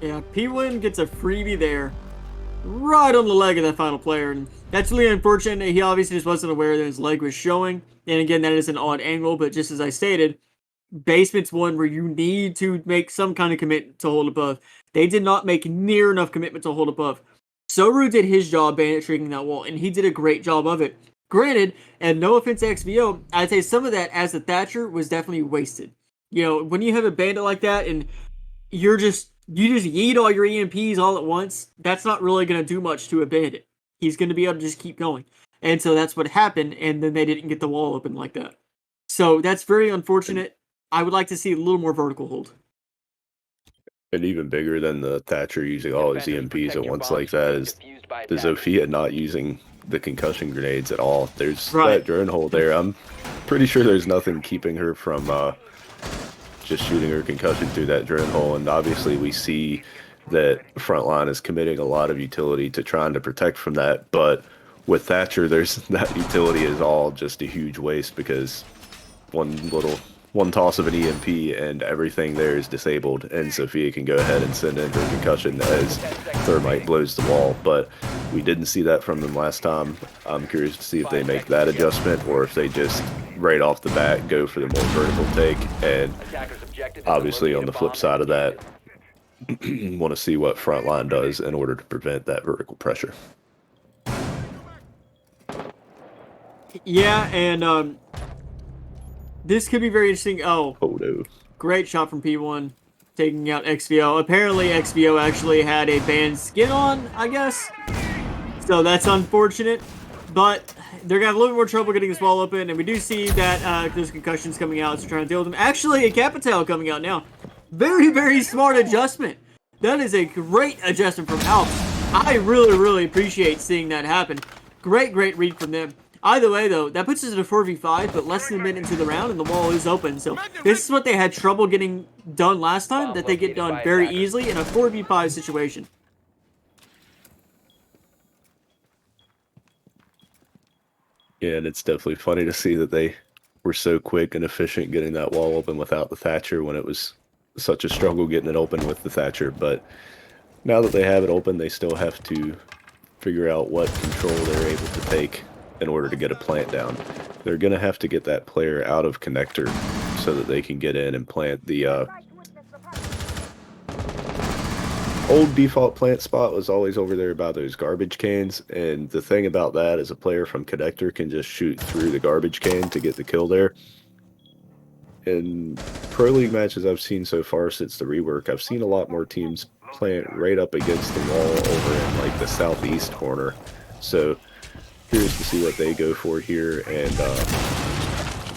Yeah, P1 gets a freebie there, right on the leg of that final player, and that's really unfortunate. He obviously just wasn't aware that his leg was showing, and again, that is an odd angle, but just as I stated, basement's one where you need to make some kind of commitment to hold above. They did not make near enough commitment to hold above. Soru did his job bandit tricking that wall, and he did a great job of it. Granted, and no offense to XVO, I'd say some of that as the Thatcher was definitely wasted. You know, when you have a bandit like that and you just yeet all your EMPs all at once, that's not really going to do much to a bandit. He's going to be able to just keep going. And so that's what happened, and then they didn't get the wall open like that. So that's very unfortunate. I would like to see a little more vertical hold. And even bigger than the Thatcher using all his EMPs at once like that is the Zofia not using the concussion grenades at all. There's that drone hole there. I'm pretty sure there's nothing keeping her from just shooting her concussion through that drone hole, and obviously we see that Frontline is committing a lot of utility to trying to protect from that, but with Thatcher, that utility is all just a huge waste because one toss of an EMP and everything there is disabled, and Zofia can go ahead and send in her concussion as Thermite blows the wall. But we didn't see that from them last time. I'm curious to see if they make that adjustment or if they just right off the bat go for the more vertical take. And obviously on the flip side of that, want to see what Frontline does in order to prevent that vertical pressure. Yeah, and this could be very interesting. Oh no. Great shot from P1, taking out XVO. Apparently, XVO actually had a banned skin on, I guess. So that's unfortunate. But they're going to have a little bit more trouble getting this wall open. And we do see that there's concussions coming out, so trying to deal with them. Actually, a Capital coming out now. Very, very smart adjustment. That is a great adjustment from Alps. I really, really appreciate seeing that happen. Great read from them. Either way, though, that puts us in a 4v5, but less than a minute into the round, and the wall is open. So this is what they had trouble getting done last time, that they get done very easily in a 4v5 situation. Yeah, and it's definitely funny to see that they were so quick and efficient getting that wall open without the Thatcher when it was such a struggle getting it open with the Thatcher. But now that they have it open, they still have to figure out what control they're able to take in order to get a plant down. They're going to have to get that player out of connector so that they can get in and plant. The old default plant spot was always over there by those garbage cans, and the thing about that is a player from connector can just shoot through the garbage can to get the kill there. In Pro League matches I've seen so far since the rework, I've seen a lot more teams plant right up against the wall over in like the southeast corner. So curious to see what they go for here and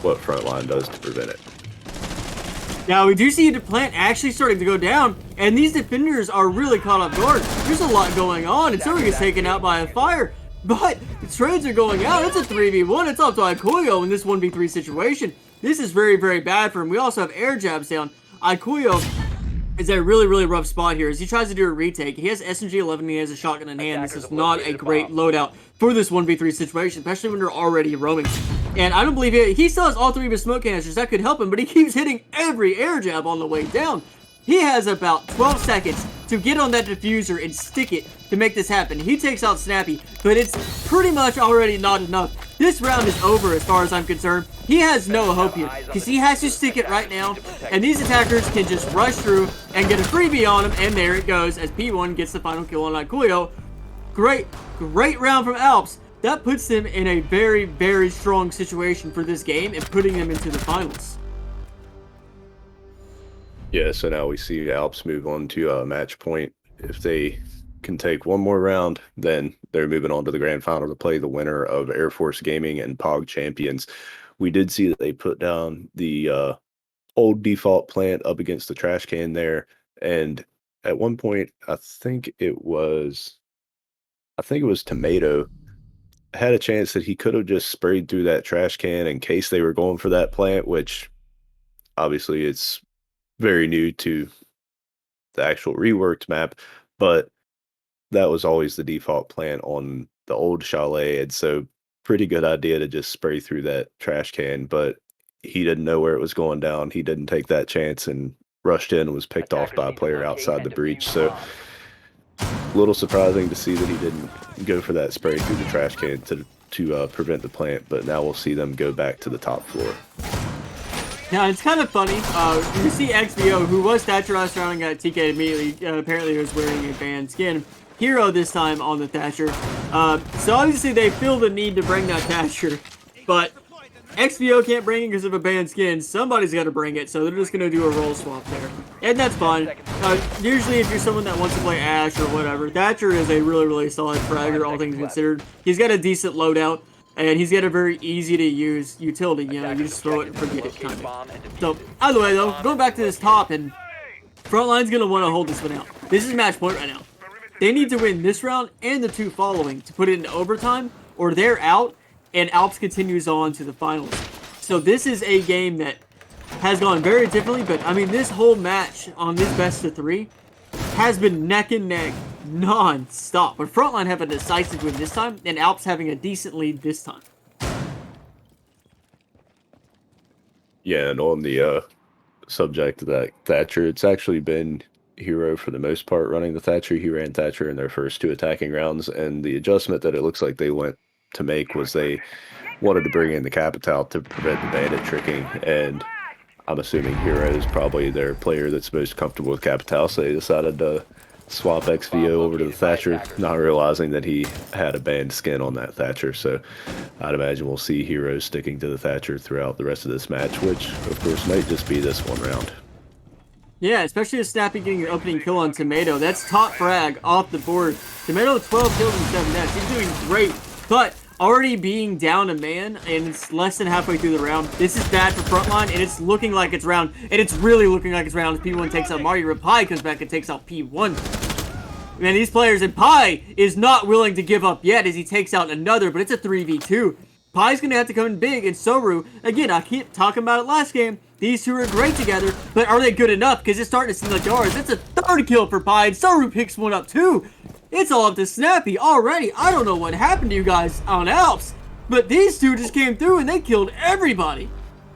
what Frontline does to prevent it. Now, we do see the plant actually starting to go down, and these defenders are really caught off guard. There's a lot going on, and Silver gets taken out by a fire, but the trades are going out. It's a 3v1. It's up to Ikuyo in this 1v3 situation. This is very, very bad for him. We also have air jabs down. Ikuyo is at a really, really rough spot here as he tries to do a retake. He has SMG-11 and he has a shotgun in hand. This is not a great loadout for this 1v3 situation, especially when you're already roaming. And I don't believe he still has all three of his smoke canisters. That could help him, but he keeps hitting every air jab on the way down. He has about 12 seconds to get on that diffuser and stick it to make this happen. He takes out Snappy, but it's pretty much already not enough. This round is over as far as I'm concerned. He has no hope here because he has to stick it right now, and these attackers can just rush through and get a freebie on him, and there it goes as P1 gets the final kill on Ikuyo. Great round from Alps. That puts them in a very, very strong situation for this game and putting them into the finals. Yeah, so now we see Alps move on to match point. If they can take one more round, then they're moving on to the grand final to play the winner of Air Force Gaming and POG Champions. We did see that they put down the old default plant up against the trash can there, and at one point, I think it was Tomato had a chance that he could have just sprayed through that trash can in case they were going for that plant, which obviously it's very new to the actual reworked map, but that was always the default plant on the old chalet, and so pretty good idea to just spray through that trash can, but he didn't know where it was going down. He didn't take that chance and rushed in and was picked off by a player outside the breach. So a little surprising to see that he didn't go for that spray through the trash can to prevent the plant, but now we'll see them go back to the top floor. Now, it's kind of funny. You see XBO, who was Thatcher last round and got TK'd immediately. Apparently, he was wearing a banned skin. Hero this time on the Thatcher. So obviously, they feel the need to bring that Thatcher, but XBO can't bring it because of a banned skin. Somebody's got to bring it, so they're just going to do a role swap there. And that's fine. Usually, if you're someone that wants to play Ash or whatever, Thatcher is a really, really solid fragger, all things considered. He's got a decent loadout, and he's got a very easy-to-use utility. You know, you just throw it and forget it, kind of. So, either way, though, going back to this top, and Frontline's going to want to hold this one out. This is match point right now. They need to win this round and the two following to put it into overtime, or they're out, and Alps continues on to the finals. So this is a game that has gone very differently, but I mean, this whole match on this best of three has been neck and neck non-stop. But Frontline have a decisive win this time, and Alps having a decent lead this time. Yeah, and on the subject of that Thatcher, it's actually been Hero for the most part running the Thatcher. He ran Thatcher in their first two attacking rounds, and the adjustment that it looks like they went to make was they wanted to bring in the Capital to prevent the bandit tricking, and I'm assuming Hero is probably their player that's most comfortable with Capital, so they decided to swap XVO over to the Thatcher, not realizing that he had a banned skin on that Thatcher. So I'd imagine we'll see Hero sticking to the Thatcher throughout the rest of this match, which of course might just be this one round. Yeah, especially with Snappy getting an opening kill on Tomato. That's top frag off the board. Tomato 12 kills and 7 deaths. He's doing great. But already being down a man, and it's less than halfway through the round. This is bad for Frontline, and it's looking like it's round, and it's really looking like it's round as P1 takes out Mario, and Pi comes back and takes out P1. Man, these players, and Pi is not willing to give up yet as he takes out another, but it's a 3v2. Pi's going to have to come in big, and Soru, again, I keep talking about it last game, these two are great together, but are they good enough? Because it's starting to seem like they are. That's a third kill for Pi, and Soru picks one up too. It's all up to Snappy already. I don't know what happened to you guys on Alps, but these two just came through and they killed everybody.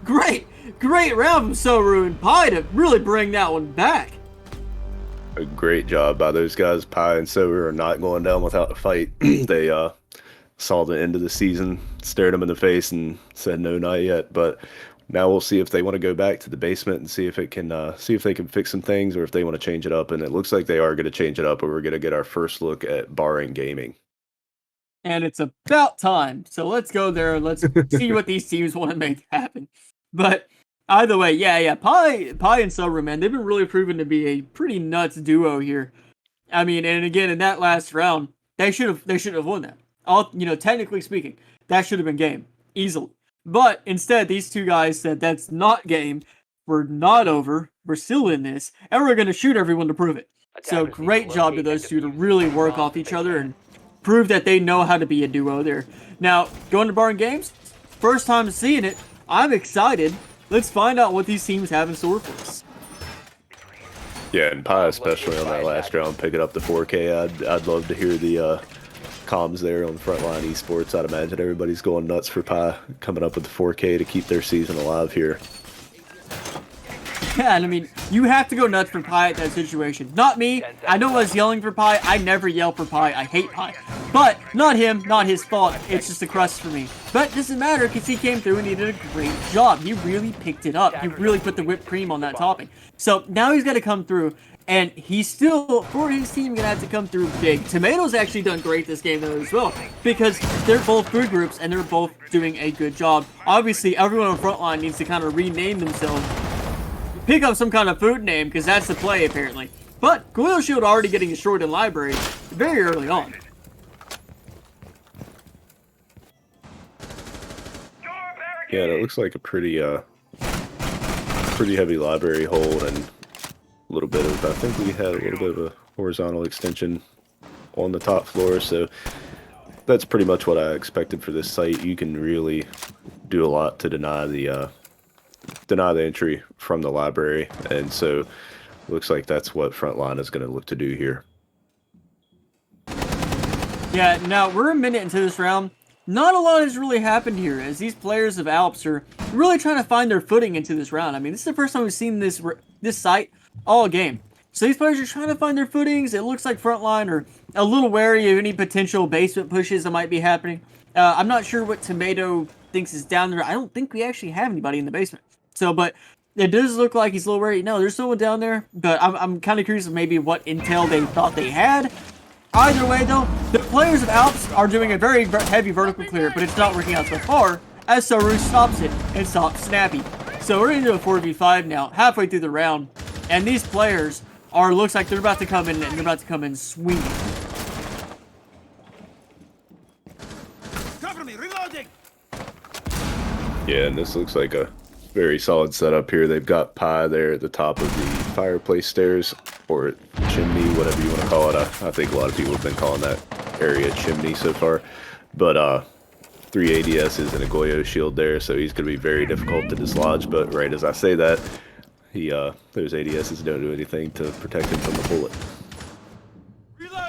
Great round from Soru and Pi to really bring that one back. A great job by those guys. Pi and Sober are not going down without a fight. They saw the end of the season, stared them in the face, and said no, not yet. But now we'll see if they want to go back to the basement and see if they can fix some things, or if they want to change it up. And it looks like they are going to change it up, and we're going to get our first look at Barring Gaming. And it's about time. So let's go there and let's see what these teams want to make happen. But either way, yeah, Pi and Sober, man, they've been really proven to be a pretty nuts duo here. I mean, and again, in that last round, they should have won that. Technically speaking, that should have been game easily. But instead, these two guys said that's not game. We're not over. We're still in this, and we're gonna shoot everyone to prove it. So great job to those two to really work off each other and prove that they know how to be a duo there. Now, going to Barn Games, first time seeing it. I'm excited. Let's find out what these teams have in store for us. Yeah, and Pi, especially on that last round, picking up the 4K. I'd love to hear the comms there on Frontline eSports. I'd imagine everybody's going nuts for Pi coming up with the 4K to keep their season alive here. Yeah, and I mean, you have to go nuts for Pi at that situation. Not me. I know I was yelling for Pi. I never yell for Pi. I hate Pi. But not him, not his fault. It's just a crust for me. But it doesn't matter because he came through and he did a great job. He really picked it up. He really put the whipped cream on that topping. So now he's got to come through. And he's still, for his team, going to have to come through big. Tomato's actually done great this game, though, as well. Because they're both food groups, and they're both doing a good job. Obviously, everyone on Frontline needs to kind of rename themselves. Pick up some kind of food name, because that's the play, apparently. But Goyle Shield already getting destroyed in Library very early on. Yeah, it looks like a pretty heavy library hold, and a little bit of, I think we had a little bit of a horizontal extension on the top floor, so that's pretty much what I expected for this site. You can really do a lot to deny the entry from the library, and so looks like that's what Frontline is going to look to do here. Yeah, now we're a minute into this round. Not a lot has really happened here, as these players of Alps are really trying to find their footing into this round. I mean, this is the first time we've seen this site all game. So these players are trying to find their footings. It looks like Frontline are a little wary of any potential basement pushes that might be happening. I'm not sure what Tomato thinks is down there. I don't think we actually have anybody in the basement. So, but it does look like he's a little wary. No, there's someone down there, but I'm kind of curious of maybe what intel they thought they had. Either way, though, the players of Alps are doing a very heavy vertical clear, but it's not working out so far, as Soru stops it and stops Snappy. So we're into a 4v5 now, halfway through the round, and these players looks like they're about to come in, and they're about to come in swinging. Cover me, reloading. Yeah, and this looks like a very solid setup here. They've got Pi there at the top of the fireplace stairs, or chimney, whatever you want to call it. I think a lot of people have been calling that area chimney so far. But 3 ADSs and a Goyo shield there, so he's going to be very difficult to dislodge. But right as I say that, those ADSs don't do anything to protect him from the bullet.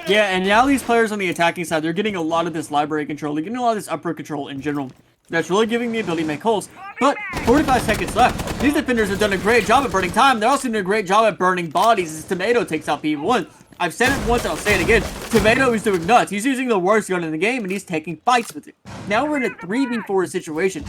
Yeah, and now these players on the attacking side, they're getting a lot of this library control. They're getting a lot of this upper control in general. That's really giving the ability to make holes. But 45 seconds left. These defenders have done a great job at burning time. They're also doing a great job at burning bodies as Tomato takes out P1. I've said it once and I'll say it again. Tomato is doing nuts. He's using the worst gun in the game and he's taking fights with it. Now we're in a 3v4 situation.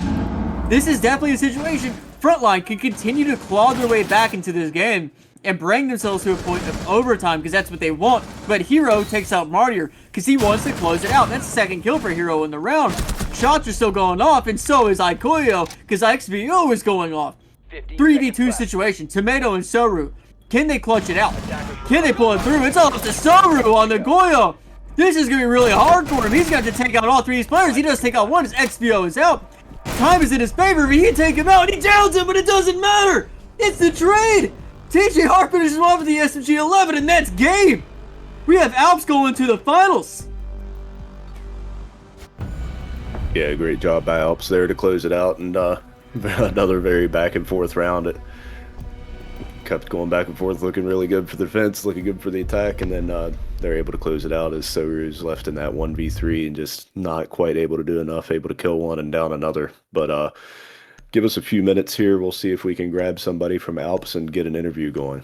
This is definitely a situation Frontline can continue to claw their way back into this game and bring themselves to a point of overtime because that's what they want. But Hero takes out Martyr because he wants to close it out. That's the second kill for Hero in the round. Shots are still going off, and so is Ikoyo because XBO is going off. 3v2 situation. Tomato and Soru. Can they clutch it out? Can they pull it through? It's all up to Soru on the Goyo. This is going to be really hard for him. He's got to take out all three of these players. He does take out one. His XBO is out. Time is in his favor, but he can take him out. He downs him, but it doesn't matter. It's the trade. TJ Hart finishes him off with the SMG 11, and that's game. We have Alps going to the finals. Yeah, great job by Alps there to close it out, and another very back and forth round. It kept going back and forth, looking really good for the defense, looking good for the attack, and then they're able to close it out as Soru's left in that 1v3 and just not quite able to do enough, able to kill one and down another. But give us a few minutes here. We'll see if we can grab somebody from Alps and get an interview going.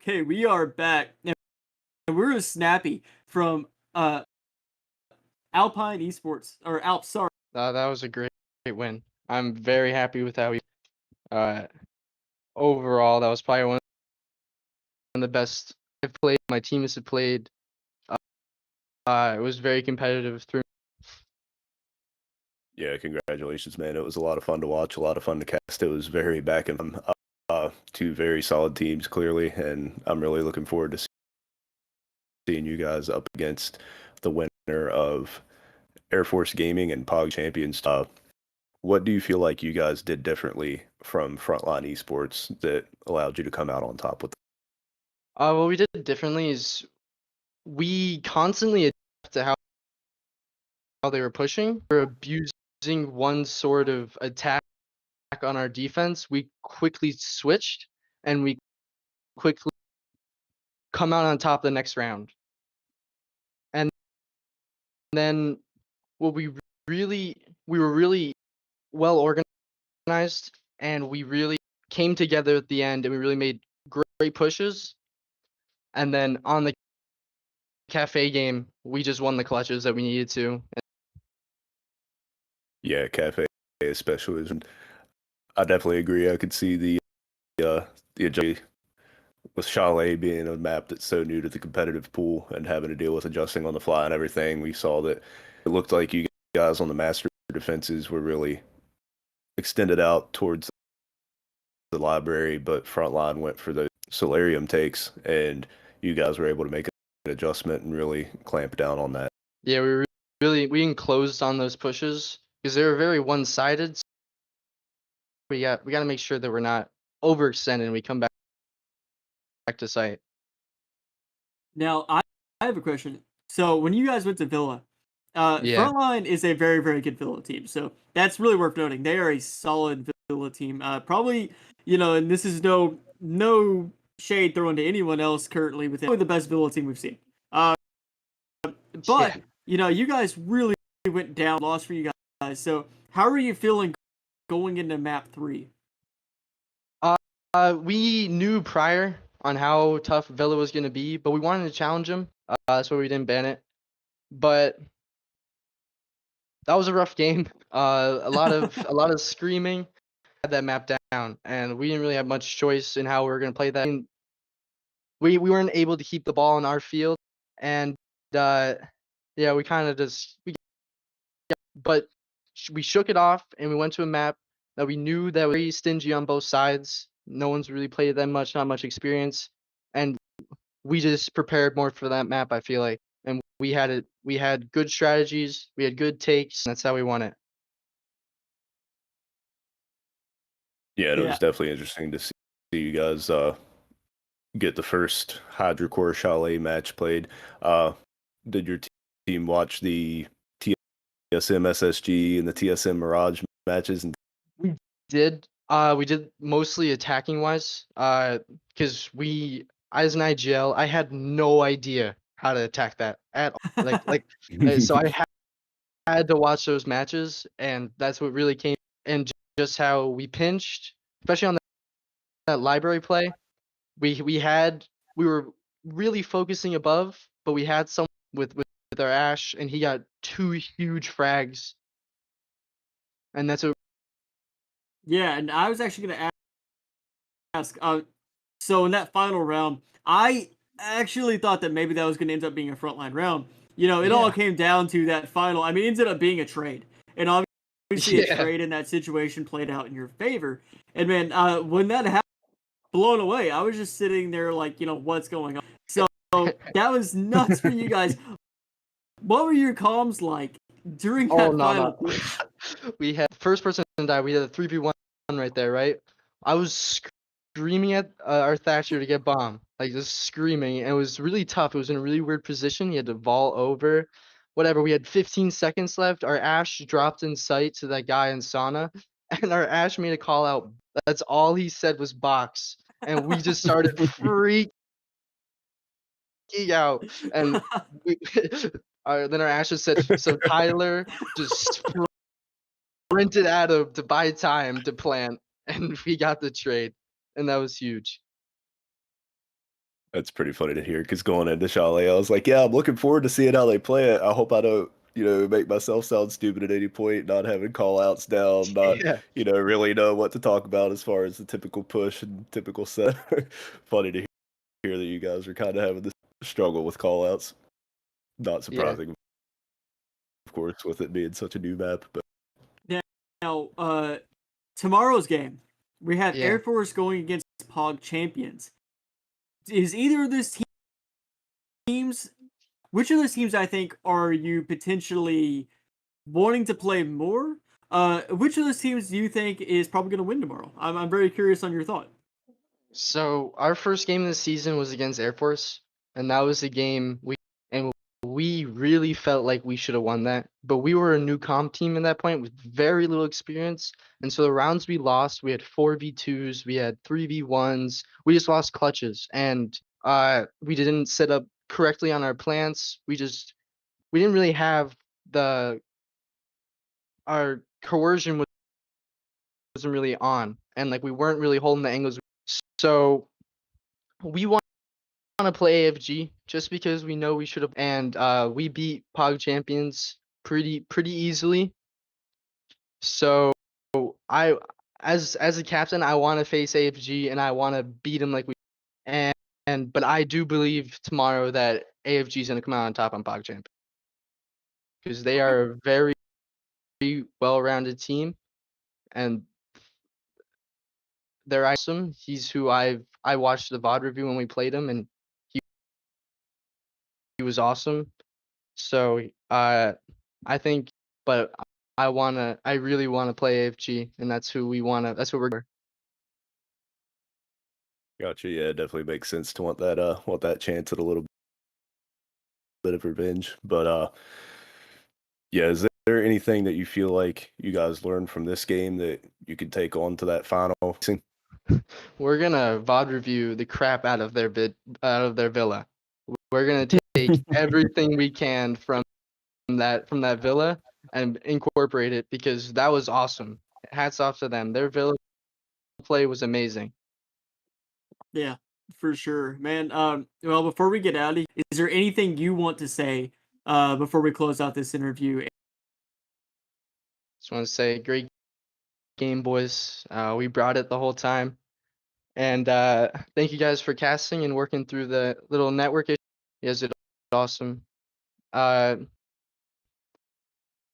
Okay, we are back, and we're with Snappy from Alpine eSports, or Alps, sorry. That was a great win. I'm very happy with how we. Overall, that was probably one of the best I've played. My teammates have played. It was very competitive through. Yeah, congratulations, man. It was a lot of fun to watch, a lot of fun to cast. It was very back and two very solid teams, clearly, and I'm really looking forward to seeing you guys up against the winner of Air Force Gaming and POG Champions. What do you feel like you guys did differently from Frontline eSports that allowed you to come out on top with What we did differently is we constantly adapt to how they were pushing. We're abusing one sort of attack on our defense. We quickly switched, and we quickly come out on top the next round. And then what we were really well organized, and we really came together at the end, and we really made great pushes. And then on the cafe game, we just won the clutches that we needed to. Yeah, Cafe especially. I definitely agree. I could see the agility with Chalet being a map that's so new to the competitive pool and having to deal with adjusting on the fly and everything. We saw that it looked like you guys on the master defenses were really extended out towards the library, but Frontline went for the Solarium takes, and you guys were able to make an adjustment and really clamp down on that. Yeah, we enclosed on those pushes because they were very one-sided. So we got to make sure that we're not overextended and we come back to site. Now, I have a question. So, when you guys went to Villa, Yeah. Frontline is a very, very good Villa team. So, that's really worth noting. They are a solid Villa team. Probably, and this is no shade thrown to anyone else currently within probably the best Villa team we've seen. But Yeah. you guys really went down, lost for you guys. So how are you feeling going into map 3? We knew prior on how tough Villa was going to be, but we wanted to challenge him. That's why we didn't ban it. But that was a rough game. A lot of screaming. Had that map down, and we didn't really have much choice in how we were going to play that. We weren't able to keep the ball in our field, and yeah, we kind of but we shook it off, and we went to a map that we knew that was very stingy on both sides. No one's really played it that much, not much experience, and we just prepared more for that map, I feel like. And we had good strategies, we had good takes, and that's how we won it. Yeah, it Yeah. was definitely interesting to see you guys get the first Hydrocore Chalet match played. Did your team watch the TSM SSG and the TSM Mirage matches? And We we did mostly attacking wise, because as an IGL, I had no idea how to attack that at all. So I had to watch those matches, and that's what really came. And just how we pinched, especially on that library play. We were really focusing above, but we had some with our Ash, and he got 2 huge frags, and that's what. Yeah, and I was actually going to ask. So in that final round, I actually thought that maybe that was going to end up being a frontline round. It all Yeah. came down to that final. I mean, it ended up being a trade, and obviously a Yeah. trade in that situation played out in your favor. And man, when that happened, blown away. I was just sitting there like, what's going on? So that was nuts for you guys. What were your comms like during Oh, that no, final no. push? We had first person die. We had a 3v1 right there, right? I was screaming at our Thatcher to get bomb, like just screaming. And it was really tough. It was in a really weird position. He had to vol over. Whatever. We had 15 seconds left. Our Ash dropped in sight to that guy in sauna, and our Ash made a call out. That's all he said was box, and we just started freaking out. And we, then our Ash just said, "So Tyler just sprinted at him to buy time to plant, and we got the trade, and that was huge." that's pretty funny to hear because going into Chalet, I was like, yeah, I'm looking forward to seeing how they play it. I hope I don't, make myself sound stupid at any point, not having call outs down, not, Yeah, really know what to talk about as far as the typical push and typical set. Funny to hear that you guys are kind of having this struggle with call outs. Not yeah, surprising, of course, with it being such a new map, but Now, tomorrow's game, we have yeah. Air Force going against Pog champions. Is either of those teams? Which of those teams I think are you potentially wanting to play more? Which of those teams do you think is probably going to win tomorrow? I'm very curious on your thought. So our first game of the season was against Air Force, and that was the game we really felt like we should have won that. But we were a new comp team at that point with very little experience, and so the rounds we lost, we had 4v2s, we had 3v1s, we just lost clutches, and we didn't set up correctly on our plants. We didn't really have the our coercion wasn't really on, and like we weren't really holding the angles. So we want to play AFG just because we know we should have, and we beat Pog champions pretty easily. So I, as a captain, I want to face AFG and I want to beat him like we and but I do believe tomorrow that AFG is gonna come out on top on Pog champ because they Okay. are a very well-rounded team, and they're awesome. He's who I watched the VOD review when we played him, and he was awesome. So I think, but I really wanna play AFG, and that's who we wanna. That's what we're. gotcha. Yeah, it definitely makes sense to want that chance at a little bit of revenge. But yeah, is there anything that you feel like you guys learned from this game that you could take on to that final? We're gonna VOD review the crap out of their villa. We're gonna take everything we can from that villa and incorporate it because that was awesome. Hats off to them. Their villa play was amazing. Yeah, for sure, man. Well, before we get out of here, is there anything you want to say before we close out this interview? Just want to say, great game, boys. We brought it the whole time, and thank you guys for casting and working through the little network issue. You guys did awesome. Have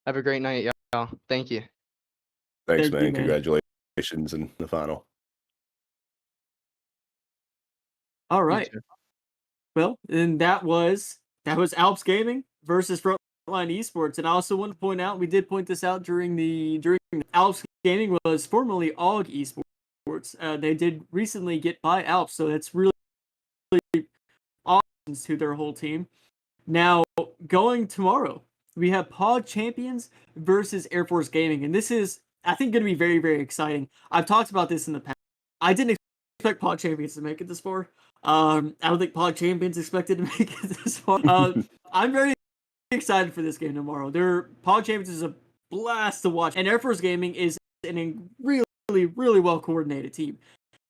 a great night, y'all. Thank you. Thanks, Thank you, man. man. Congratulations in the final. All You right. too. Well, and that was Alps Gaming versus Frontline eSports. And I also want to point out, we did point this out during the Alps Gaming was formerly AUG eSports. They did recently get by Alps, so that's really awesome to their whole team. Now, going tomorrow, we have Pod Champions versus Air Force Gaming, and this is, I think, going to be very, very exciting. I've talked about this in the past. I didn't expect Pod Champions to make it this far. I don't think Pod Champions expected to make it this far. I'm very excited for this game tomorrow. Their Pod Champions is a blast to watch, and Air Force Gaming is really, really well coordinated team.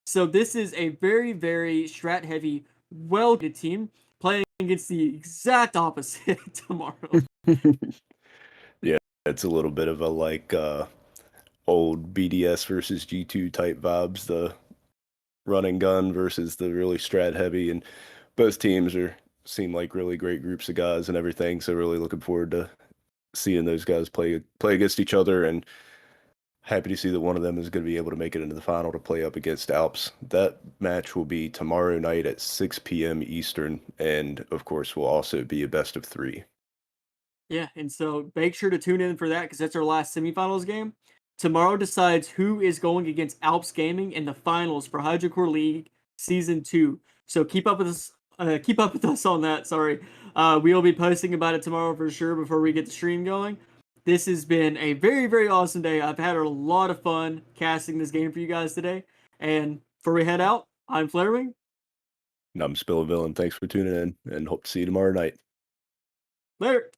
So this is a very, very strat heavy, well good team playing against the exact opposite tomorrow. Yeah, it's a little bit of a like old BDS versus G2 type vibes, the run and gun versus the really strat heavy, and both teams seem like really great groups of guys and everything. So really looking forward to seeing those guys play against each other, and happy to see that one of them is going to be able to make it into the final to play up against Alps. That match will be tomorrow night at 6 p.m. Eastern, and of course will also be a best of 3. Yeah, and so make sure to tune in for that because that's our last semifinals game. Tomorrow decides who is going against Alps Gaming in the finals for HydroCore League Season 2. So keep up with us. Keep up with us on that. Sorry, we will be posting about it tomorrow for sure before we get the stream going. This has been a very, very awesome day. I've had a lot of fun casting this game for you guys today. And before we head out, I'm Flarewing. And I'm Spillville, and thanks for tuning in, and hope to see you tomorrow night. Later.